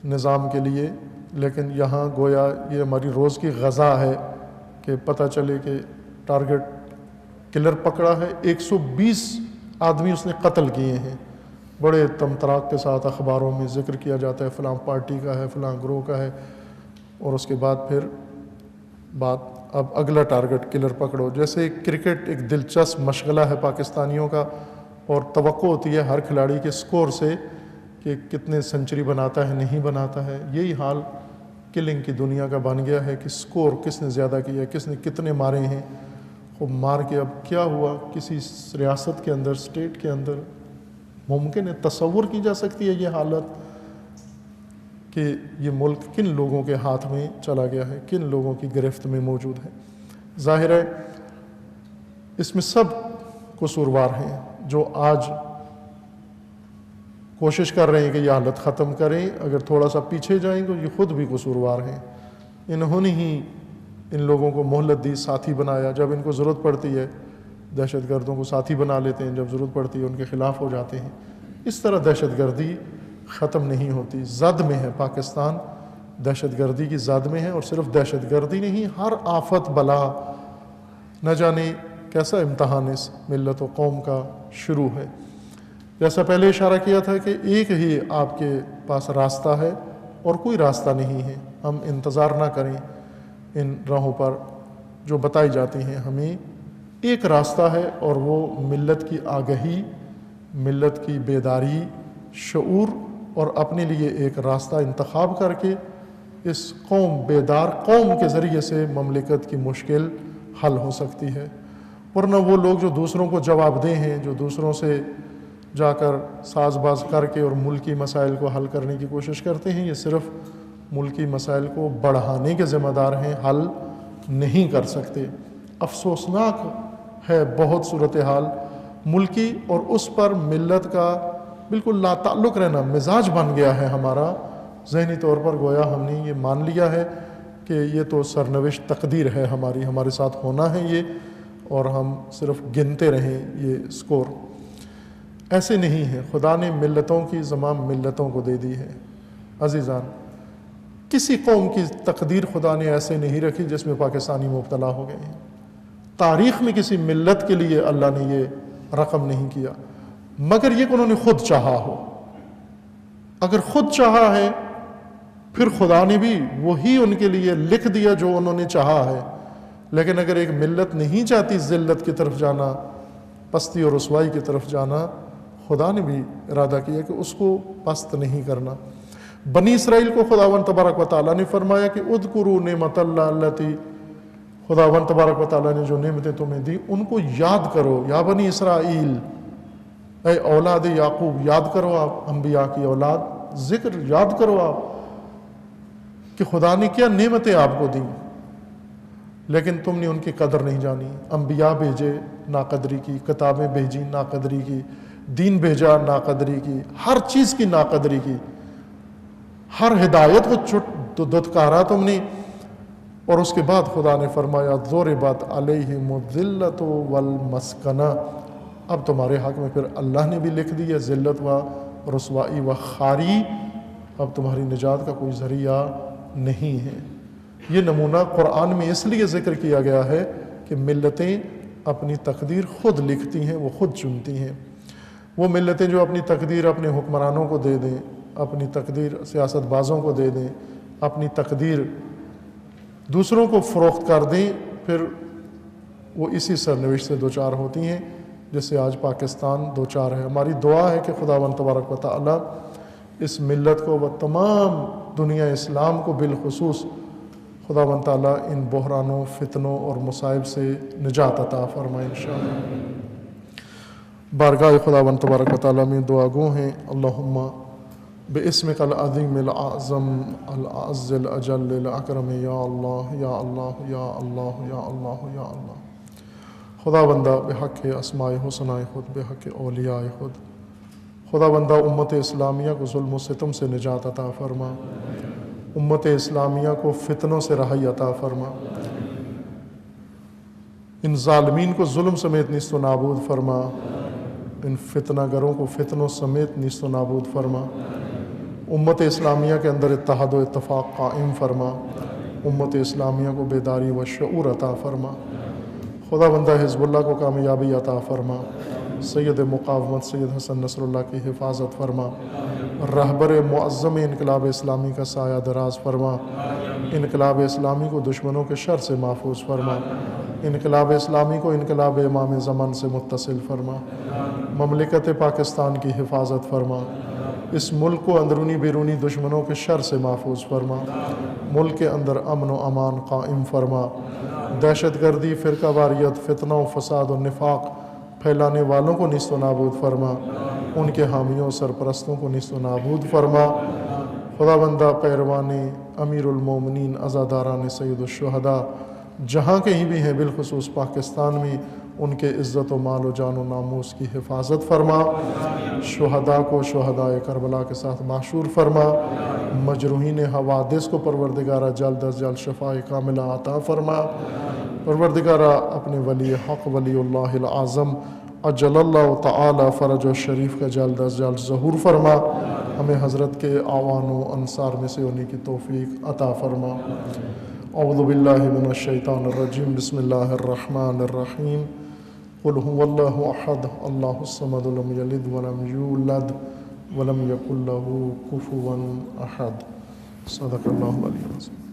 A: نظام کے لیے، لیکن یہاں گویا یہ ہماری روز کی غذا ہے کہ پتہ چلے کہ ٹارگٹ کلر پکڑا ہے، 120 آدمی اس نے قتل کیے ہیں، بڑے تمطراق کے ساتھ اخباروں میں ذکر کیا جاتا ہے فلاں پارٹی کا ہے، فلاں گروہ کا ہے، اور اس کے بعد پھر بات اب اگلا ٹارگٹ کلر پکڑو۔ جیسے کرکٹ ایک دلچسپ مشغلہ ہے پاکستانیوں کا، اور توقع ہوتی ہے ہر کھلاڑی کے سکور سے کہ کتنے سنچری بناتا ہے نہیں بناتا ہے۔ یہی حال کلنگ کی دنیا کا بن گیا ہے کہ سکور کس نے زیادہ کیا ہے، کس نے کتنے مارے ہیں، خوب مار کے اب کیا ہوا کسی ریاست کے اندر، اسٹیٹ کے اندر ممکن ہے، تصور کی جا سکتی ہے یہ حالت کہ یہ ملک کن لوگوں کے ہاتھ میں چلا گیا ہے، کن لوگوں کی گرفت میں موجود ہے۔ ظاہر ہے اس میں سب قصوروار ہیں جو آج کوشش کر رہے ہیں کہ یہ حالت ختم کریں، اگر تھوڑا سا پیچھے جائیں تو یہ خود بھی قصوروار ہیں، انہوں نے ہی ان لوگوں کو مہلت دی، ساتھی بنایا، جب ان کو ضرورت پڑتی ہے دہشت گردوں کو ساتھی بنا لیتے ہیں، جب ضرورت پڑتی ہے ان کے خلاف ہو جاتے ہیں۔ اس طرح دہشت گردی ختم نہیں ہوتی، زد میں ہے پاکستان، دہشت گردی کی زد میں ہے، اور صرف دہشت گردی نہیں، ہر آفت بلا، نہ جانے کیسا امتحان اس ملت و قوم کا شروع ہے۔ جیسا پہلے اشارہ کیا تھا کہ ایک ہی آپ کے پاس راستہ ہے اور کوئی راستہ نہیں ہے، ہم انتظار نہ کریں ان راہوں پر جو بتائی جاتی ہیں، ہمیں ایک راستہ ہے اور وہ ملت کی آگہی، ملت کی بیداری، شعور، اور اپنے لیے ایک راستہ انتخاب کر کے اس قوم، بیدار قوم کے ذریعے سے مملکت کی مشکل حل ہو سکتی ہے۔ ورنہ وہ لوگ جو دوسروں کو جواب دہ ہیں، جو دوسروں سے جا کر ساز باز کر کے اور ملکی مسائل کو حل کرنے کی کوشش کرتے ہیں، یہ صرف ملکی مسائل کو بڑھانے کے ذمہ دار ہیں، حل نہیں کر سکتے۔ افسوسناک ہے بہت صورتحال ملکی، اور اس پر ملت کا بالکل لا تعلق رہنا مزاج بن گیا ہے ہمارا۔ ذہنی طور پر گویا ہم نے یہ مان لیا ہے کہ یہ تو سرنوشت تقدیر ہے ہماری، ہمارے ساتھ ہونا ہے یہ، اور ہم صرف گنتے رہیں یہ سکور۔ ایسے نہیں ہے، خدا نے ملتوں کی زمام ملتوں کو دے دی ہے۔ عزیزان، کسی قوم کی تقدیر خدا نے ایسے نہیں رکھی جس میں پاکستانی مبتلا ہو گئے ہیں۔ تاریخ میں کسی ملت کے لیے اللہ نے یہ رقم نہیں کیا، مگر یہ کہ انہوں نے خود چاہا ہو۔ اگر خود چاہا ہے پھر خدا نے بھی وہی ان کے لیے لکھ دیا جو انہوں نے چاہا ہے۔ لیکن اگر ایک ملت نہیں چاہتی ذلت کی طرف جانا، پستی اور رسوائی کی طرف جانا، خدا نے بھی ارادہ کیا کہ اس کو پست نہیں کرنا۔ بنی اسرائیل کو خداوند تبارک و تعالیٰ نے فرمایا کہ اذکروا نعمت اللہ التی، خداوند تبارک و تعالیٰ نے جو نعمتیں تمہیں دی ان کو یاد کرو۔ یا بنی اسرائیل، اے اولاد یعقوب، یاد کرو آپ انبیاء کی اولاد، ذکر یاد کرو آپ کہ خدا نے کیا نعمتیں آپ کو دیں، لیکن تم نے ان کی قدر نہیں جانی۔ انبیاء بھیجے، ناقدری کی، کتابیں بھیجی، ناقدری کی، دین بھیجا، ناقدری کی، ہر چیز کی ناقدری کی، ہر ہدایت کو دھتکارا تم نے۔ اور اس کے بعد خدا نے فرمایا ضربت علیہم الذلۃ والمسکنہ، اب تمہارے حق میں پھر اللہ نے بھی لکھ دی ہے ذلت و رسوائی و خاری، اب تمہاری نجات کا کوئی ذریعہ نہیں ہے۔ یہ نمونہ قرآن میں اس لیے ذکر کیا گیا ہے کہ ملتیں اپنی تقدیر خود لکھتی ہیں، وہ خود چنتی ہیں۔ وہ ملتیں جو اپنی تقدیر اپنے حکمرانوں کو دے دیں، اپنی تقدیر سیاست بازوں کو دے دیں، اپنی تقدیر دوسروں کو فروخت کر دیں، پھر وہ اسی سرنوشت سے دوچار ہوتی ہیں جس سے آج پاکستان دوچار ہے۔ ہماری دعا ہے کہ خداوند تبارک و تعالیٰ اس ملت کو و تمام دنیا اسلام کو بالخصوص خداوند تعالیٰ ان بحرانوں، فتنوں اور مصائب سے نجات عطا فرمائے انشاءاللہ۔ بارگاہ خداوند تبارک و تعالیٰ میں دعا گو ہیں، اللہم باسمک العظیم الاعظم الاعز الاجل الاکرم، یا اللہ یا اللہ یا اللہ یا اللہ یا اللہ۔ خداوندہ بحق اسماء حسنہ خود، بحق اولیاء خود، خداوندہ امت اسلامیہ کو ظلم و ستم سے نجات عطا فرما، امت اسلامیہ کو فتنوں سے رہائی عطا فرما، ان ظالمین کو ظلم سمیت نیست و نابود فرما، ان فتنہ گروں کو فتنوں سمیت نیست و نابود فرما، امت اسلامیہ کے اندر اتحاد و اتفاق قائم فرما، امت اسلامیہ کو بیداری و شعور عطا فرما، خداوندہ حزب اللہ کو کامیابی عطا فرما، سید مقاومت سید حسن نصر اللہ کی حفاظت فرما، رہبر معظم انقلاب اسلامی کا سایہ دراز فرما، انقلاب اسلامی کو دشمنوں کے شر سے محفوظ فرما، انقلاب اسلامی کو انقلاب امام زمان سے متصل فرما، مملکت پاکستان کی حفاظت فرما، اس ملک کو اندرونی بیرونی دشمنوں کے شر سے محفوظ فرما، ملک کے اندر امن و امان قائم فرما، دہشت گردی، فرقہ واریت، فتنہ و فساد و نفاق پھیلانے والوں کو نیست و نابود فرما، ان کے حامیوں سرپرستوں کو نیست و نابود فرما، خداوندہ پیروان امیر المومنین عزاداران سید الشہداء جہاں کہیں بھی ہیں، بالخصوص پاکستان میں، ان کے عزت و مال و جان و ناموس کی حفاظت فرما، شہداء کو شہداء کربلا کے ساتھ محشور فرما، مجروحین حوادث کو پروردگارہ جلد از جلد شفاء کاملہ عطا فرما، پروردگارہ اپنے ولی حق ولی اللہ العظم اجل اللہ تعالی فرج و شریف کا جلد از جلد ظہور فرما، ہمیں حضرت کے اعوان و انصار میں سے ہونے کی توفیق عطا فرما۔ اعوذ باللہ من الشیطان الرجیم، بسم اللہ الرحمن الرحیم، قل هو اللہ احد اللہ الصمد لم یلد ولم یولد ولم یکن له کفوا احد۔ صدق اللہ علیہ وسلم۔